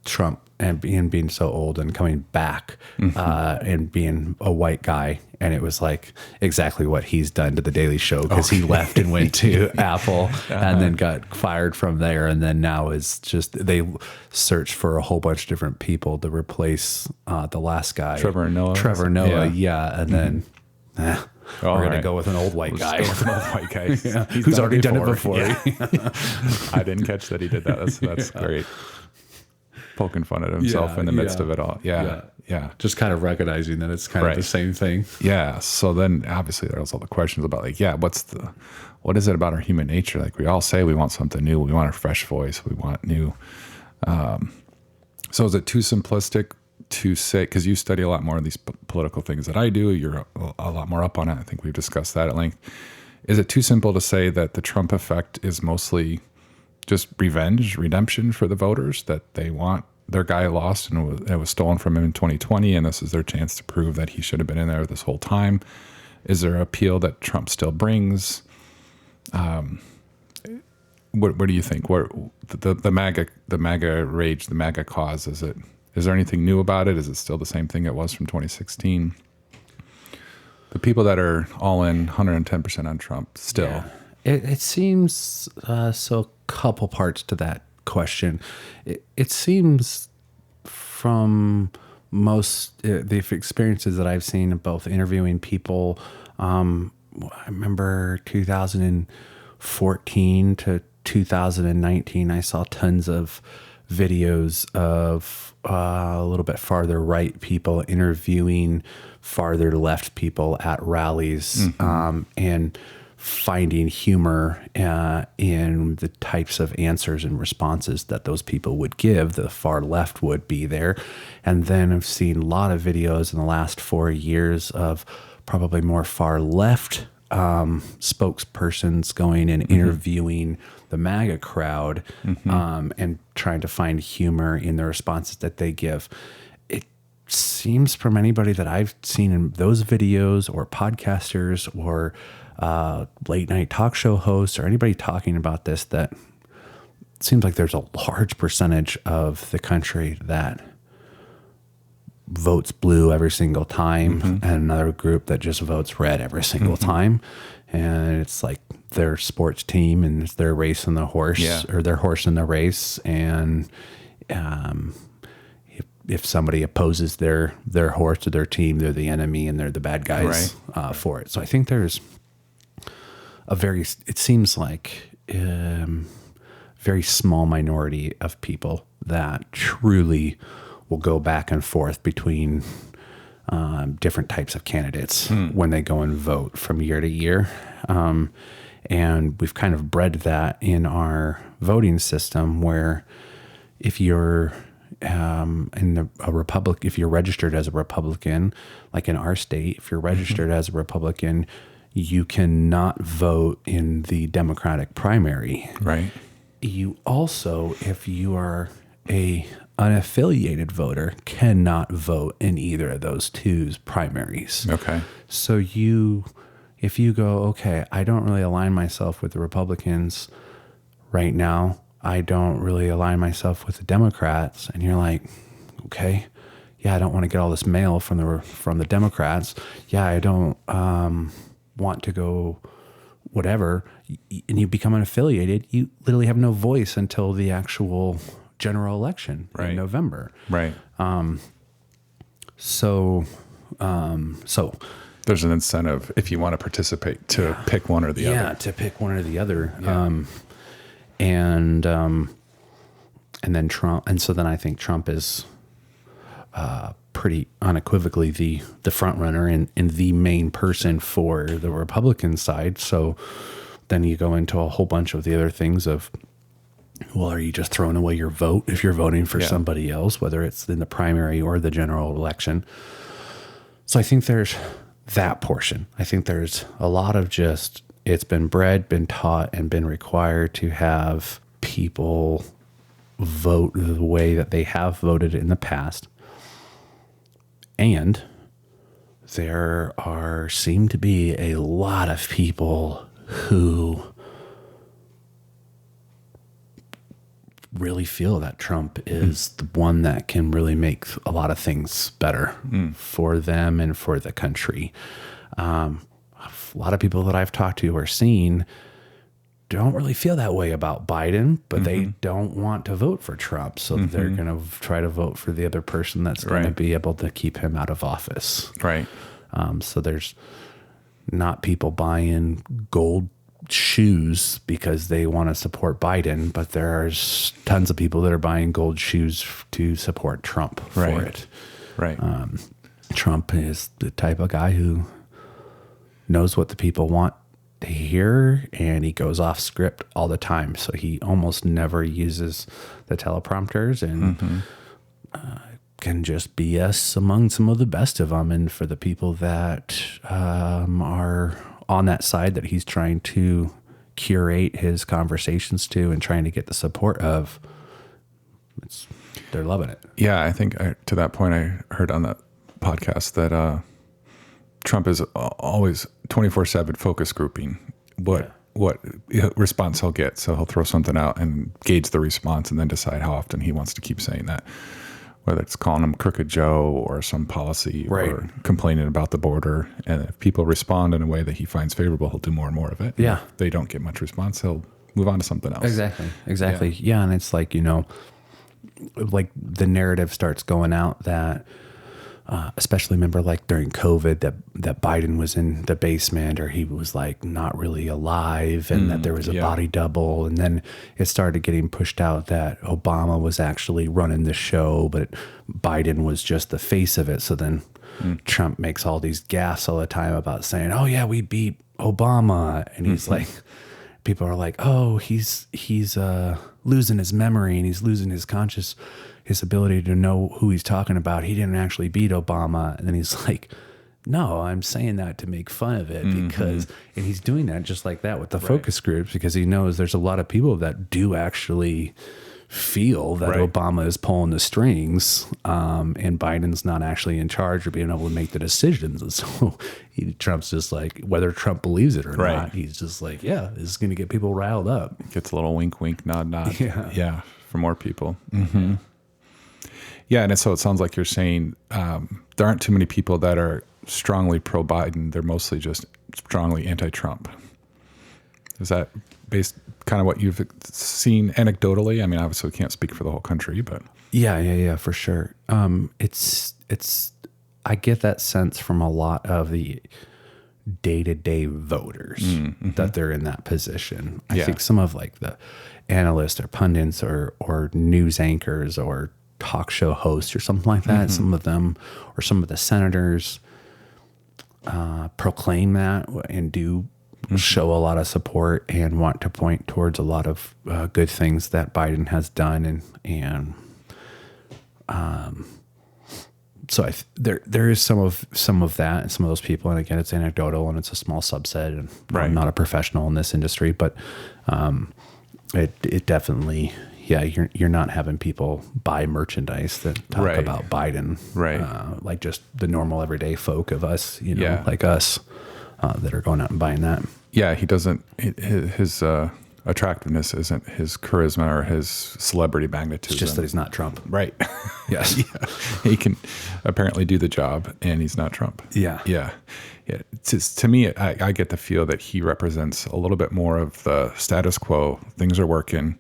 Trump and being so old and coming back and being a white guy, and it was like exactly what he's done to the Daily Show, because he left and went to Apple and then got fired from there, and then now is just they search for a whole bunch of different people to replace the last guy, Trevor Noah, and then we're going to go with an old white guy. An old white guy. Who's already done it before. Yeah. I didn't catch that he did that. That's great. Poking fun at himself in the midst of it all. Yeah. Just kind of recognizing that it's kind of the same thing. Yeah. So then obviously there's all the questions about what is it about our human nature? Like we all say we want something new. We want a fresh voice. We want new. So is it too simplistic to say, because you study a lot more of these political things that I do, you're a lot more up on it. I think we've discussed that at length. Is it too simple to say that the Trump effect is mostly just redemption for the voters, that they want their guy lost and it was stolen from him in 2020, and this is their chance to prove that he should have been in there this whole time? Is there an appeal that Trump still brings? What do you think? What the MAGA rage, the MAGA cause, is there anything new about it? Is it still the same thing it was from 2016? The people that are all in 110% on Trump still. Yeah. It seems so. A couple parts to that question. It seems from most the experiences that I've seen of both interviewing people. I remember 2014 to 2019. I saw tons of videos of a little bit farther right people interviewing farther left people at rallies, and finding humor in the types of answers and responses that those people would give. The far left would be there. And then I've seen a lot of videos in the last 4 years of probably more far left spokespersons going and interviewing the MAGA crowd, and trying to find humor in the responses that they give. It seems from anybody that I've seen in those videos, or podcasters, or late night talk show hosts, or anybody talking about this, that it seems like there's a large percentage of the country that votes blue every single time, and another group that just votes red every single time. and it's like their sports team and it's their race and the horse Yeah. or their horse in the race. And if somebody opposes their horse or their team, they're the enemy and they're the bad guys for it. So I think there's it seems like very small minority of people that truly will go back and forth between different types of candidates when they go and vote from year to year. And we've kind of bred that in our voting system where if you're if you're registered as a Republican, like in our state, if you're registered as a Republican, you cannot vote in the Democratic primary. Right. You also, if you are a unaffiliated voter, cannot vote in either of those two primaries. Okay. So if you go, okay, I don't really align myself with the Republicans right now, I don't really align myself with the Democrats, and you're like, okay, yeah, I don't want to get all this mail from the Democrats. Yeah, I don't want to go whatever, and you become unaffiliated, you literally have no voice until the actual general election in November. Right. So There's an incentive if you want to participate to pick one or the other. Yeah, to pick one or the other. Yeah. And then Trump, and so then I think Trump is pretty unequivocally the front runner and the main person for the Republican side. So then you go into a whole bunch of the other things of, well, are you just throwing away your vote if you're voting for somebody else, whether it's in the primary or the general election? So I think there's that portion. I think there's a lot of just, it's been bred, been taught, and been required to have people vote the way that they have voted in the past. And there seem to be a lot of people who really feel that Trump is the one that can really make a lot of things better for them and for the country. A lot of people that I've talked to or seen don't really feel that way about Biden, but they don't want to vote for Trump. So they're going to try to vote for the other person that's going to be able to keep him out of office. Right. So there's not people buying gold shoes because they want to support Biden, but there's tons of people that are buying gold shoes to support Trump for it. Right. Trump is the type of guy who knows what the people want to hear, and he goes off script all the time. So he almost never uses the teleprompters and can just BS among some of the best of them. And for the people that are on that side that he's trying to curate his conversations to and trying to get the support of, they're loving it. Yeah, I think to that point, I heard on that podcast that Trump is always 24/7 focus grouping what response he'll get. So he'll throw something out and gauge the response and then decide how often he wants to keep saying that, whether it's calling him Crooked Joe or some policy or complaining about the border. And if people respond in a way that he finds favorable, he'll do more and more of it. Yeah. If they don't get much response, he'll move on to something else. Exactly. Yeah. And it's like, like the narrative starts going out that, especially remember like during COVID that Biden was in the basement or he was like not really alive and that there was a body double. And then it started getting pushed out that Obama was actually running the show, but Biden was just the face of it. So then Trump makes all these gaffes all the time about saying, oh yeah, we beat Obama. And he's like, people are like, oh, he's losing his memory and he's losing his ability to know who he's talking about. He didn't actually beat Obama. And then he's like, no, I'm saying that to make fun of it because, and he's doing that just like that with the focus groups because he knows there's a lot of people that do actually feel that Obama is pulling the strings and Biden's not actually in charge or being able to make the decisions. And so Trump's just like, whether Trump believes it or not, he's just like, yeah, this is going to get people riled up. Gets a little wink, wink, nod, nod. Yeah. For more people. Yeah. And so it sounds like you're saying there aren't too many people that are strongly pro-Biden. They're mostly just strongly anti-Trump. Is that based kind of what you've seen anecdotally? I mean, obviously we can't speak for the whole country, but Yeah, for sure. I get that sense from a lot of the day-to-day voters that they're in that position. I think some of like the analysts or pundits or news anchors or talk show hosts or something like that, some of them or some of the senators proclaim that and do show a lot of support and want to point towards a lot of good things that Biden has done. And so there is some of that and some of those people. And again, it's anecdotal and it's a small subset, and I'm not a professional in this industry, but it definitely, you're not having people buy merchandise that talk about Biden, like just the normal everyday folk of us, like us that are going out and buying that. Yeah, he doesn't. His attractiveness isn't his charisma or his celebrity magnetism. It's just that he's not Trump. Right. Yes. He can apparently do the job, and he's not Trump. Yeah. To me, I get the feel that he represents a little bit more of the status quo. Things are working.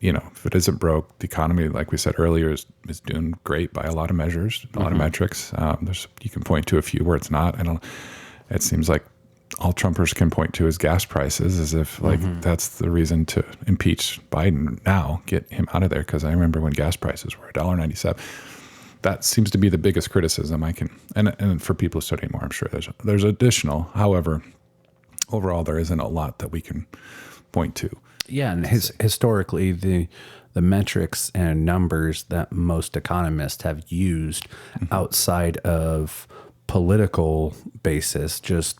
If it isn't broke, the economy, like we said earlier, is doing great by a lot of measures, a lot of metrics. You can point to a few where it's not. It seems like all Trumpers can point to is gas prices, as if that's the reason to impeach Biden now, get him out of there. Because I remember when gas prices were $1.97. That seems to be the biggest criticism I can, and for people who study more, I'm sure there's additional. However, overall, there isn't a lot that we can point to. Yeah, and historically, the metrics and numbers that most economists have used outside of political basis just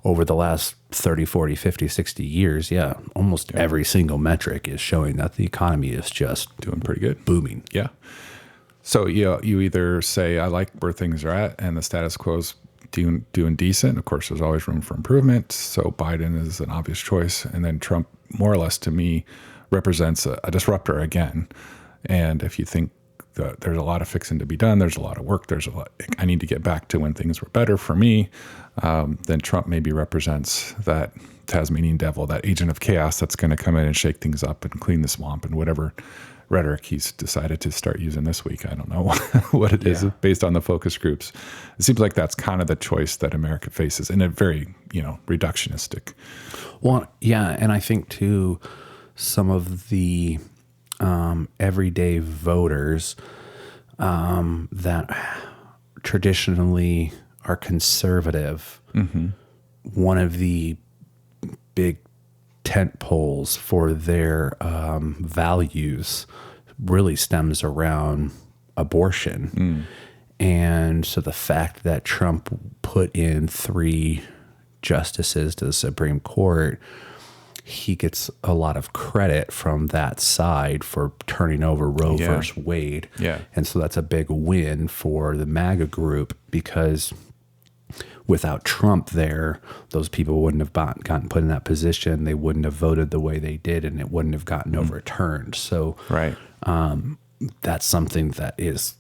over the last 30, 40, 50, 60 years, almost every single metric is showing that the economy is just doing pretty good, booming. Yeah. So you either say, I like where things are at and the status quo is doing decent. Of course, there's always room for improvement. So Biden is an obvious choice. And then Trump, more or less to me, represents a disruptor again. And if you think that there's a lot of fixing to be done, there's a lot of work, I need to get back to when things were better for me, then Trump maybe represents that Tasmanian devil, that agent of chaos that's going to come in and shake things up and clean the swamp and whatever rhetoric he's decided to start using this week. I don't know what it is based on the focus groups. It seems like that's kind of the choice that America faces in a very, reductionistic. Well, yeah. And I think too, some of the everyday voters that traditionally are conservative, one of the big tent poles for their values really stems around abortion. And so the fact that Trump put in 3 justices to the Supreme Court, he gets a lot of credit from that side for turning over Roe versus Wade. Yeah. And so that's a big win for the MAGA group, because without Trump there, those people wouldn't have gotten put in that position. They wouldn't have voted the way they did, and it wouldn't have gotten overturned. So that's something that is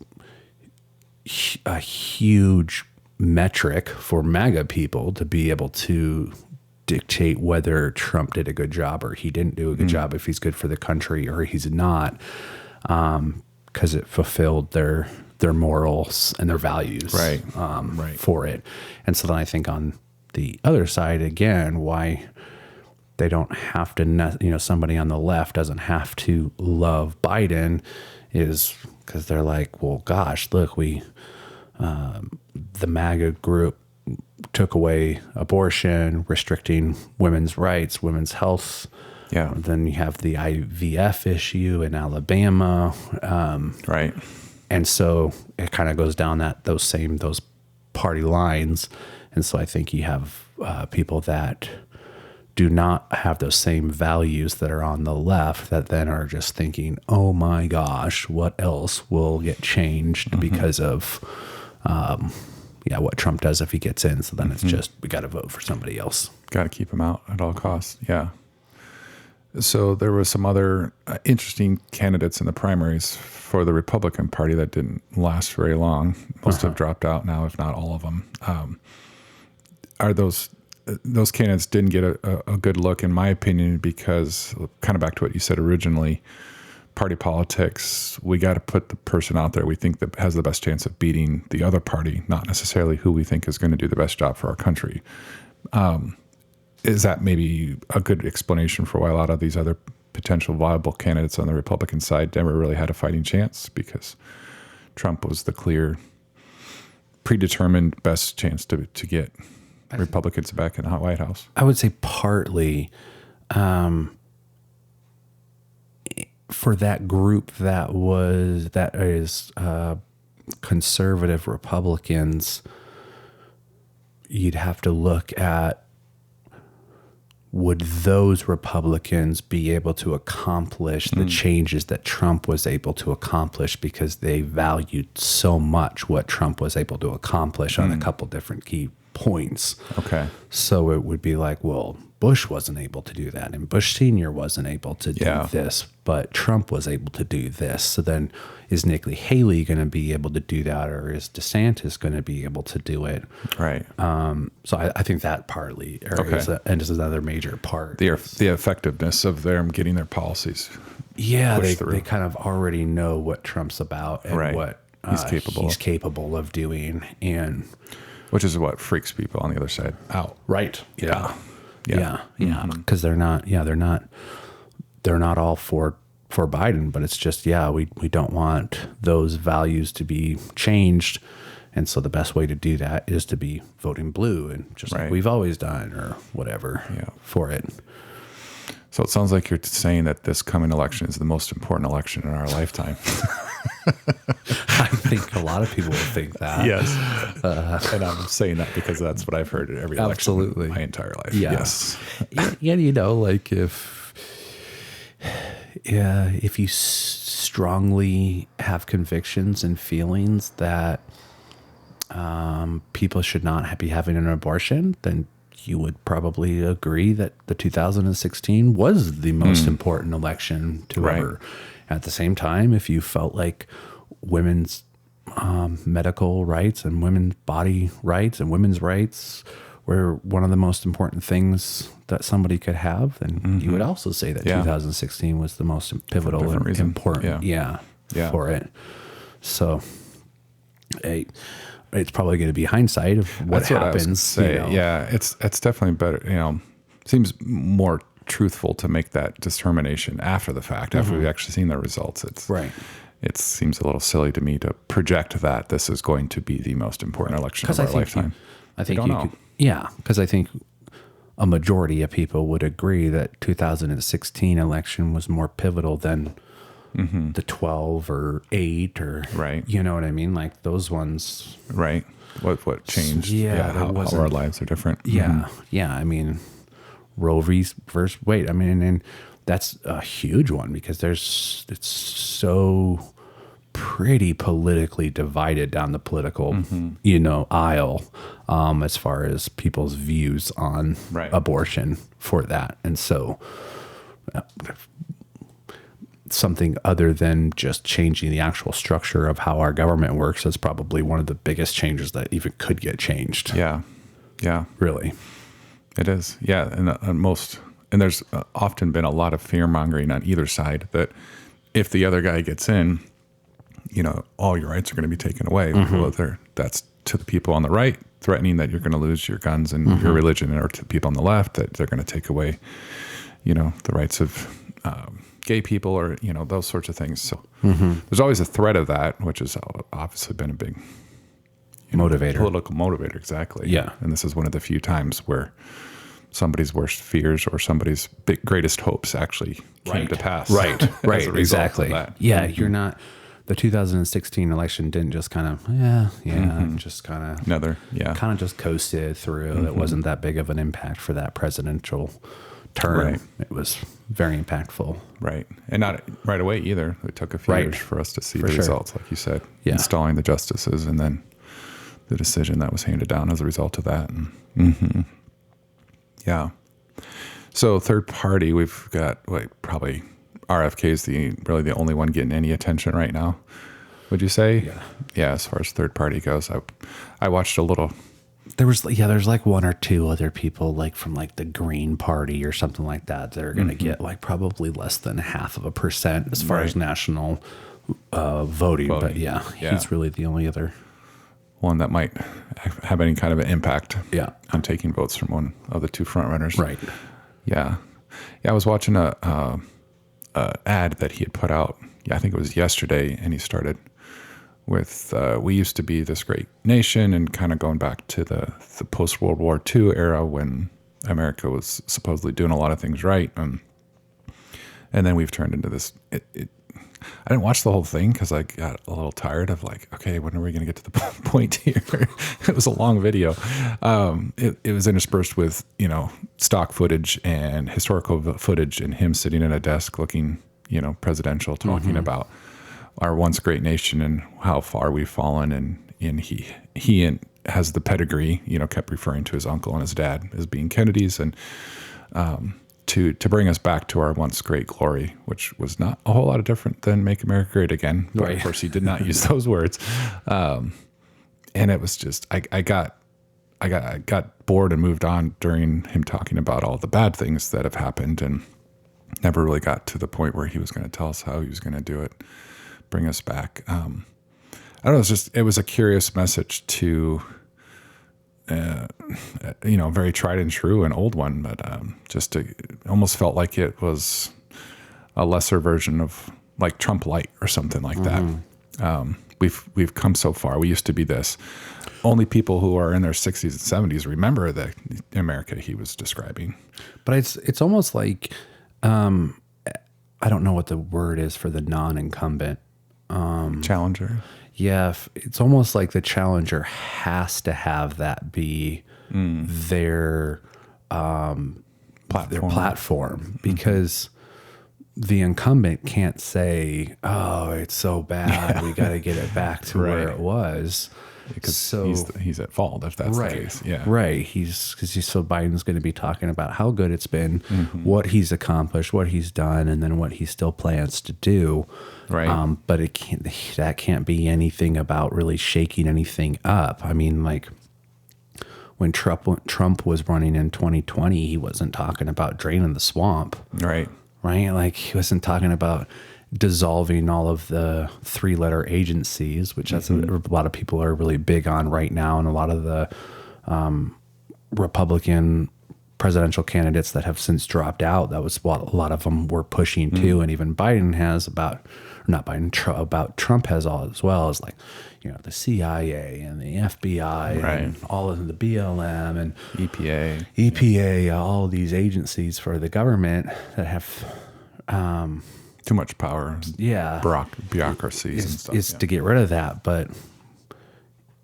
a huge metric for MAGA people to be able to dictate whether Trump did a good job or he didn't do a good job, if he's good for the country or he's not, because it fulfilled their morals and their values for it. And so then I think on the other side, again, why they don't have to, somebody on the left doesn't have to love Biden is because they're like, well, gosh, look, the MAGA group took away abortion, restricting women's rights, women's health. Yeah. Then you have the IVF issue in Alabama. And so it kind of goes down those party lines. And so I think you have people that do not have those same values that are on the left that then are just thinking, oh my gosh, what else will get changed because of what Trump does if he gets in. So then it's just, we got to vote for somebody else. Got to keep him out at all costs. Yeah. So there was some other interesting candidates in the primaries for the Republican Party that didn't last very long. Most have dropped out now, if not all of them. Are those candidates didn't get a good look, in my opinion, because kind of back to what you said originally, party politics, we got to put the person out there we think that has the best chance of beating the other party, not necessarily who we think is going to do the best job for our country. Is that maybe a good explanation for why a lot of these other potential viable candidates on the Republican side never really had a fighting chance, because Trump was the clear, predetermined best chance to get Republicans back in the White House? I would say partly for that group that is conservative Republicans, you'd have to look at, would those Republicans be able to accomplish the changes that Trump was able to accomplish, because they valued so much what Trump was able to accomplish on a couple different key points. Okay. So it would be like, well, Bush wasn't able to do that, and Bush Sr. wasn't able to do this, but Trump was able to do this. So then is Nikki Haley going to be able to do that, or is DeSantis going to be able to do it? Right. So I think that partly and this is another major part. The effectiveness of them getting their policies. Yeah, they kind of already know what Trump's about and what he's capable of doing, and which is what freaks people on the other side out. Right. Yeah. Because they're not all for Biden, but it's just, we don't want those values to be changed. And so the best way to do that is to be voting blue, and just like we've always done, or whatever for it. So it sounds like you're saying that this coming election is the most important election in our lifetime. I think a lot of people will think that. Yes. And I'm saying that because that's what I've heard at every election my entire life. Yeah. Yes. Yeah, like if you strongly have convictions and feelings that people should not be having an abortion, then you would probably agree that the 2016 was the most important election to ever. At the same time, if you felt like women's medical rights and women's body rights and women's rights were one of the most important things that somebody could have, then you would also say that 2016 was the most pivotal and important for it. So it's probably going to be hindsight of what happens. Yeah, it's definitely better. Seems more truthful to make that determination after the fact, after we've actually seen the results. It seems a little silly to me to project that this is going to be the most important election of our lifetime. Because I think a majority of people would agree that 2016 election was more pivotal than the 12 or 8 or you know what I mean, like those ones. What changed? How our lives are different. I mean, Roe versus Wade. I mean, and that's a huge one because it's so pretty politically divided down the political, aisle, as far as people's views on abortion for that. And so something other than just changing the actual structure of how our government works is probably one of the biggest changes that even could get changed. Yeah. Really. It is. Yeah. And there's often been a lot of fear mongering on either side that if the other guy gets in, all your rights are going to be taken away. Well, that's to the people on the right threatening that you're going to lose your guns and your religion, or to people on the left that they're going to take away, the rights of gay people, or, those sorts of things. So there's always a threat of that, which has obviously been a big motivator, political motivator. Exactly. Yeah. And this is one of the few times where somebody's worst fears or somebody's greatest hopes actually came to pass. Right. Exactly. Yeah. Mm-hmm. The 2016 election didn't just kind of, just kind of just coasted through. It wasn't that big of an impact for that presidential term. Right. It was very impactful. Right. And not right away either. It took a few years for us to see the results, like you said, installing the justices, and then the decision that was handed down as a result of that. And, yeah. So third party, we've got probably RFK is really the only one getting any attention right now. Would you say? Yeah. Yeah. As far as third party goes, I watched a little. There's like one or two other people like from like the Green Party or something like that that are going to get like probably less than 0.5% as far as national voting. But yeah, he's really the only other one that might have any kind of an impact on taking votes from one of the two front runners. Right. Yeah. Yeah. I was watching a ad that he had put out. Yeah, I think it was yesterday, and he started with we used to be this great nation, and kind of going back to the post World War II era when America was supposedly doing a lot of things right, and then we've turned into this. I didn't watch the whole thing because I got a little tired of like, okay, when are we going to get to the point here? It was a long video. It was interspersed with stock footage and historical footage, and him sitting at a desk looking presidential, talking about our once great nation and how far we've fallen, and he has the pedigree, kept referring to his uncle and his dad as being Kennedys, and to bring us back to our once great glory, which was not a whole lot of different than Make America Great Again. But of course he did not use those words. And it was just, I got bored and moved on during him talking about all the bad things that have happened, and never really got to the point where he was going to tell us how he was going to do it, bring us back. I don't know. It was a curious message to, very tried and true, an old one, but almost felt like it was a lesser version of like Trump light or something like that. We've come so far. We used to be this. Only people who are in their 60s and 70s remember the America he was describing. But it's almost like, I don't know what the word is for the non-incumbent. Challenger. Yeah, it's almost like the challenger has to have that be their platform, because the incumbent can't say, "Oh, it's so bad, we got to get it back to where it was." Because he's at fault if that's the case. Yeah, right. So Biden's going to be talking about how good it's been, what he's accomplished, what he's done, and then what he still plans to do. Right. But that can't be anything about really shaking anything up. I mean, like when Trump was running in 2020, he wasn't talking about draining the swamp. Right. Right. Like he wasn't talking about dissolving all of the 3-letter agencies, which that's a lot of people are really big on right now. And a lot of the Republican presidential candidates that have since dropped out, that was what a lot of them were pushing too. And even Biden has about Trump has all as well as like, the CIA and the FBI and all of the BLM and EPA, all these agencies for the government that have, too much power. Yeah. Bureaucracies and stuff. Is to get rid of that. But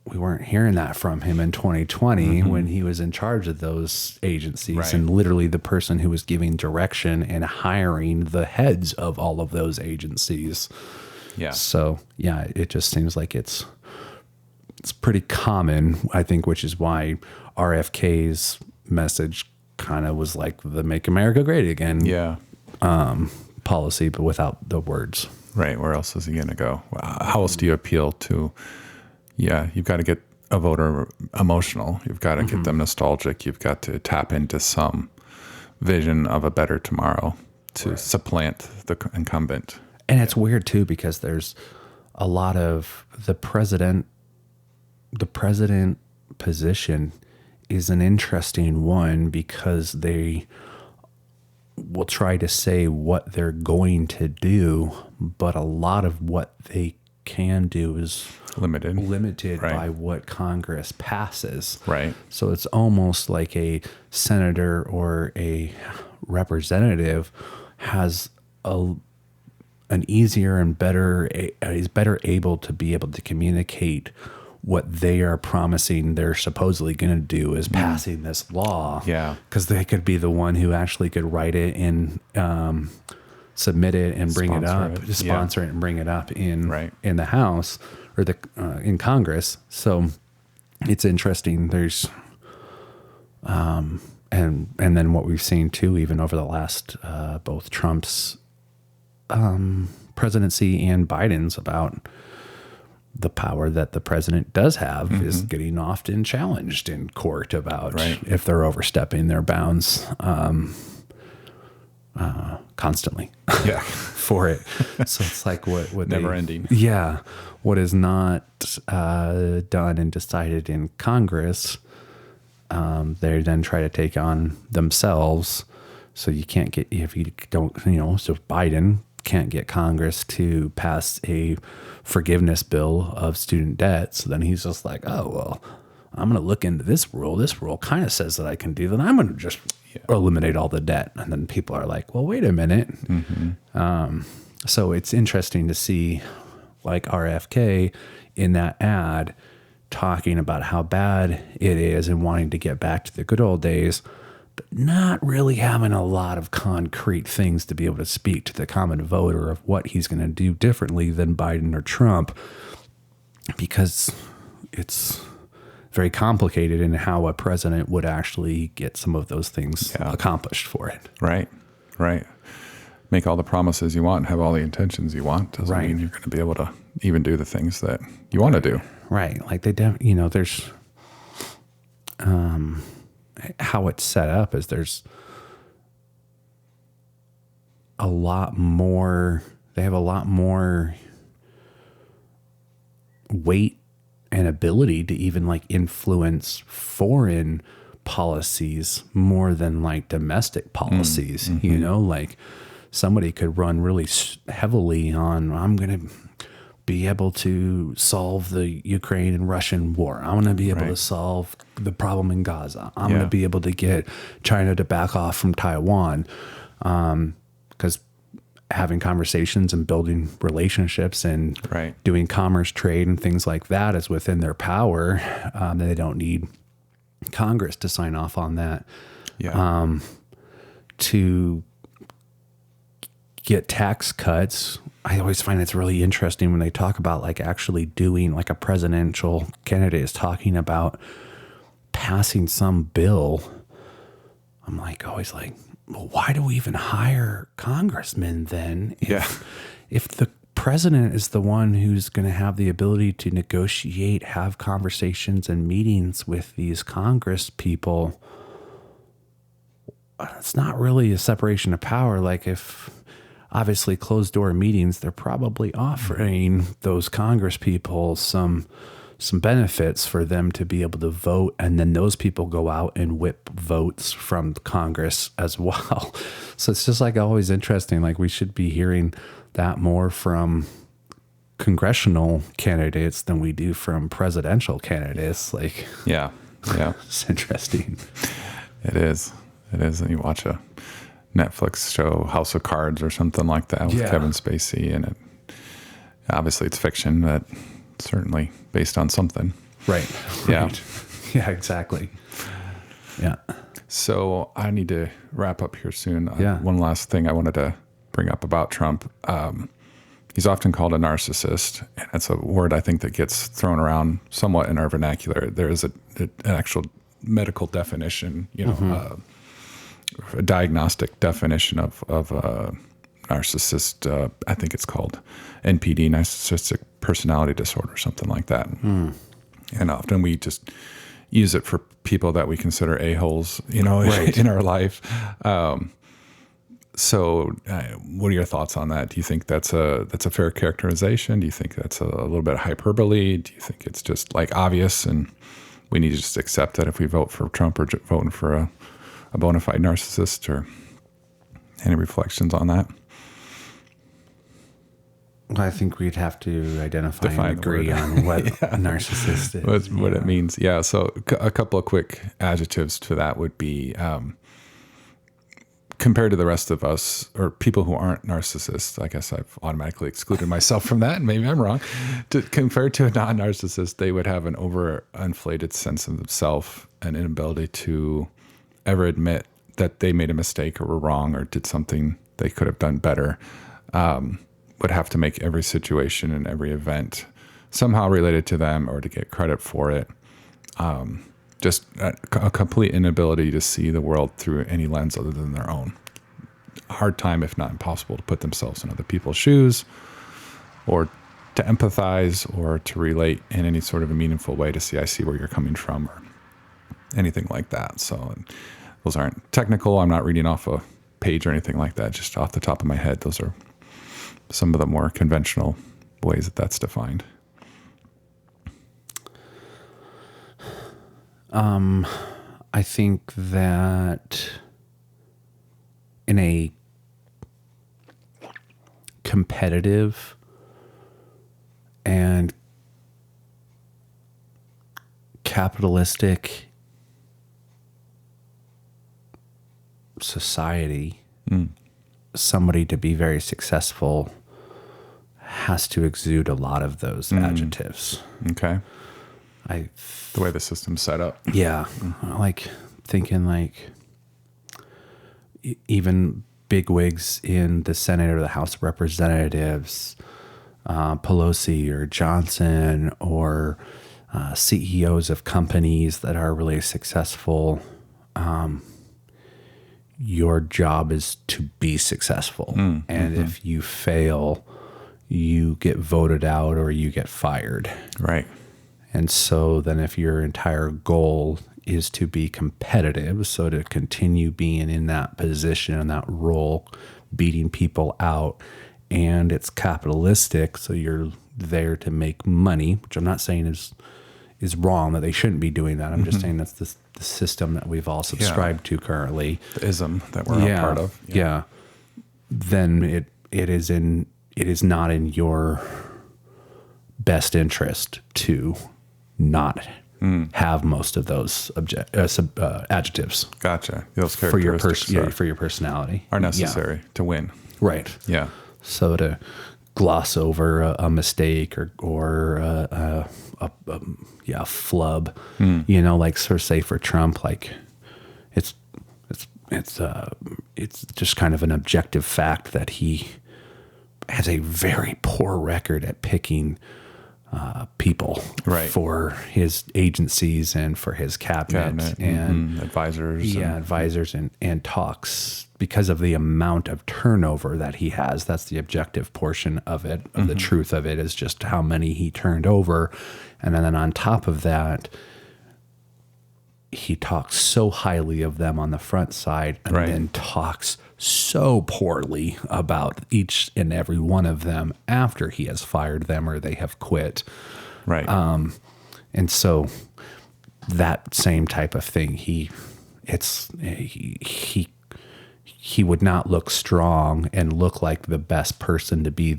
we weren't hearing that from him in 2020 when he was in charge of those agencies and literally the person who was giving direction and hiring the heads of all of those agencies. Yeah. So, yeah, it just seems like it's pretty common, I think, which is why RFK's message kind of was like the Make America Great Again. Yeah. Policy, but without the words. Right. Where else is he going to go? How else do you appeal to? Yeah, you've got to get a voter emotional. You've got to get them nostalgic. You've got to tap into some vision of a better tomorrow to supplant the incumbent. And it's weird too, because there's a lot of the president position is an interesting one, because they will try to say what they're going to do, but a lot of what they can do is limited by what Congress passes. Right. So it's almost like a senator or a representative has an easier and better is better able to communicate what they are promising they're supposedly going to do is passing this law. Yeah. Because they could be the one who actually could write it and submit it and bring it up, sponsor it and bring it up in the House or in Congress. So it's interesting. There's and then what we've seen too, even over the last both Trump's presidency and Biden's, about the power that the president does have is getting often challenged in court about if they're overstepping their bounds constantly for it. So it's like what Never ending. Yeah. What is not done and decided in Congress, they then try to take on themselves. So you can't get, if you don't, so Biden can't get Congress to pass a forgiveness bill of student debt. So then he's just like, oh, well, I'm going to look into this rule. This rule kind of says that I can do that. I'm going to just eliminate all the debt. And then people are like, well, wait a minute. So it's interesting to see like RFK in that ad talking about how bad it is and wanting to get back to the good old days, but not really having a lot of concrete things to be able to speak to the common voter of what he's going to do differently than Biden or Trump, because it's very complicated in how a president would actually get some of those things accomplished for it. Right. Make all the promises you want and have all the intentions you want doesn't mean you're going to be able to even do the things that you want to do. Right. Like there's how it's set up is there's a lot more, they have a lot more weight and ability to even like influence foreign policies more than like domestic policies, like somebody could run really heavily on, I'm going to be able to solve the Ukraine and Russian war. I'm going to be able to solve the problem in Gaza. I'm going to be able to get China to back off from Taiwan. Because having conversations and building relationships and doing commerce, trade, and things like that is within their power. They don't need Congress to sign off on that. To get tax cuts, I always find it's really interesting when they talk about like actually doing, like a presidential candidate is talking about passing some bill. I'm like always like, well, why do we even hire congressmen then? If the president is the one who's going to have the ability to negotiate, have conversations and meetings with these Congress people, it's not really a separation of power. Like if obviously closed door meetings, they're probably offering those Congress people some benefits for them to be able to vote. And then those people go out and whip votes from Congress as well. So it's just like always interesting. Like we should be hearing that more from congressional candidates than we do from presidential candidates. Like, it's interesting. It is. And you watch a Netflix show, House of Cards or something like that with Kevin Spacey, and obviously it's fiction, but certainly based on something. Right. Yeah, exactly. Yeah. So I need to wrap up here soon. One last thing I wanted to bring up about Trump. He's often called a narcissist, and it's a word I think that gets thrown around somewhat in our vernacular. There is an actual medical definition, a diagnostic definition of narcissist. I think it's called NPD, narcissistic personality disorder, something like that. And often we just use it for people that we consider a-holes, in our life. So what are your thoughts on that? Do you think that's a fair characterization? Do you think that's a little bit hyperbole? Do you think it's just like obvious and we need to just accept that if we vote for Trump or voting for a bona fide narcissist? Or any reflections on that? Well, I think we'd have to identify and agree on what a narcissist is. What it means. Yeah. So a couple of quick adjectives to that would be, compared to the rest of us or people who aren't narcissists, I guess I've automatically excluded myself from that, and maybe I'm wrong. Compared to a non-narcissist, they would have an overinflated sense of themselves, an inability to ever admit that they made a mistake or were wrong or did something they could have done better. Would have to make every situation and every event somehow related to them or to get credit for it. just a complete inability to see the world through any lens other than their own. Hard time, if not impossible, to put themselves in other people's shoes, or to empathize, or to relate in any sort of a meaningful way to see, I see where you're coming from, or anything like that. So those aren't technical. I'm not reading off a page or anything like that. Just off the top of my head, those are some of the more conventional ways that that's defined. I think that in a competitive and capitalistic society, somebody to be very successful has to exude a lot of those adjectives. Okay. The way the system's set up. Yeah. Like thinking like even bigwigs in the Senate or the House of Representatives, Pelosi or Johnson, or CEOs of companies that are really successful. Your job is to be successful. And if you fail, you get voted out or you get fired. Right. And so then if your entire goal is to be competitive, so to continue being in that position and that role, beating people out, and it's capitalistic, so you're there to make money, which I'm not saying is wrong, that they shouldn't be doing that. I'm just saying that's the system that we've all subscribed to currently. The ism that we're a part of. Yeah. Then it is not in your best interest to not have most of those adjectives. Gotcha. Those for your characteristics for your personality are necessary to win. Right. Yeah. So to gloss over a mistake or a flub, like sort of say for Trump, like it's just kind of an objective fact that he has a very poor record at picking people for his agencies and for his cabinet and advisors. Advisors and talks, because of the amount of turnover that he has. That's the objective portion of it, of the truth of it, is just how many he turned over. And then on top of that, he talks so highly of them on the front side and then talks so poorly about each and every one of them after he has fired them or they have quit. Right. And so that same type of thing, he would not look strong and look like the best person to be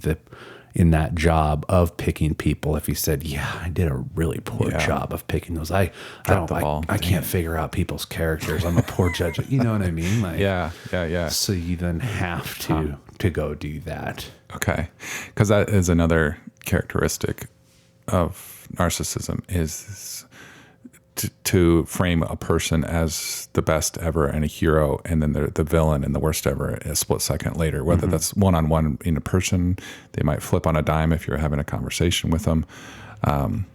in that job of picking people if he said, I did a really poor job of picking those. I can't figure out people's characters. I'm a poor judge. You know what I mean? Like, yeah. So you then have to go do that. Okay. Because that is another characteristic of narcissism, is to frame a person as the best ever and a hero, and then the villain and the worst ever a split second later. Whether that's one-on-one in a person, they might flip on a dime if you're having a conversation with them.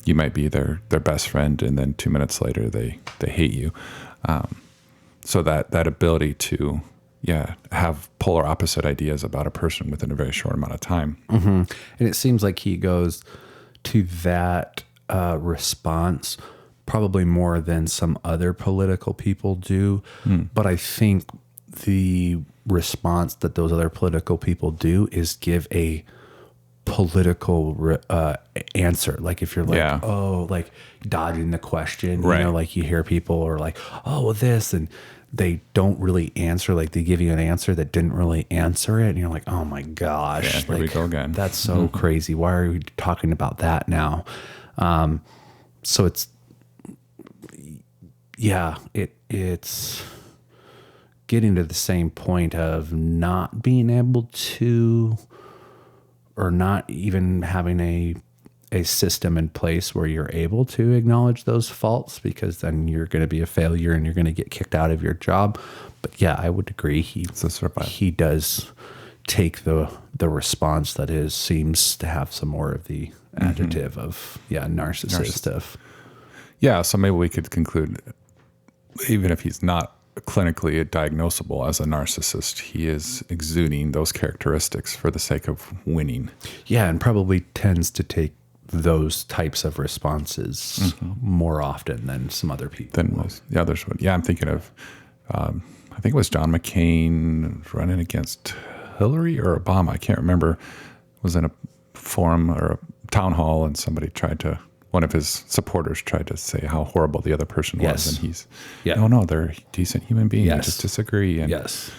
You might be their best friend, and then 2 minutes later they hate you. So that ability to have polar opposite ideas about a person within a very short amount of time. And it seems like he goes to that response probably more than some other political people do. But I think the response that those other political people do is give a political answer. Like if you're like, like dodging the question, like you hear people are like, oh, well, this, and they don't really answer. Like they give you an answer that didn't really answer it. And you're like, oh my gosh, here we go again. That's so crazy. Why are we talking about that now? So it's getting to the same point of not being able to, or not even having a system in place where you're able to acknowledge those faults, because then you're going to be a failure and you're going to get kicked out of your job. But I would agree. He does take the response that seems to have some more of the adjective of narcissist. Yeah, so maybe we could conclude, even if he's not clinically diagnosable as a narcissist, he is exuding those characteristics for the sake of winning. Yeah, and probably tends to take those types of responses more often than some other people. Than most the others would. Yeah, I'm thinking of, I think it was John McCain running against Hillary or Obama. I can't remember. Was in a forum or a town hall, and somebody one of his supporters tried to say how horrible the other person was, and he's, no, they're a decent human being. Yes. Just disagree. And Yes.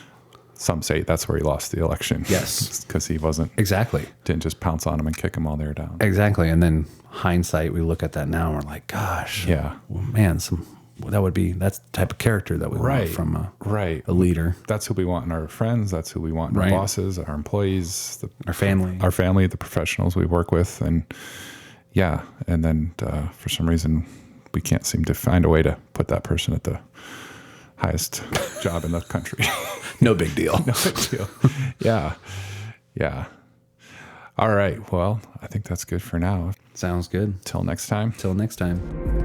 some say that's where he lost the election. Yes. Because he didn't just pounce on him and kick them while they were down. Exactly. And then hindsight, we look at that now and we're like, gosh, Yeah. well, man, that's the type of character that we want from a leader. That's who we want in our friends. That's who we want in our bosses, our employees, Our family, the professionals we work with. And yeah. And then for some reason, we can't seem to find a way to put that person at the highest job in the country. No big deal. No big deal. Yeah. Yeah. All right. Well, I think that's good for now. Sounds good. Till next time. Till next time.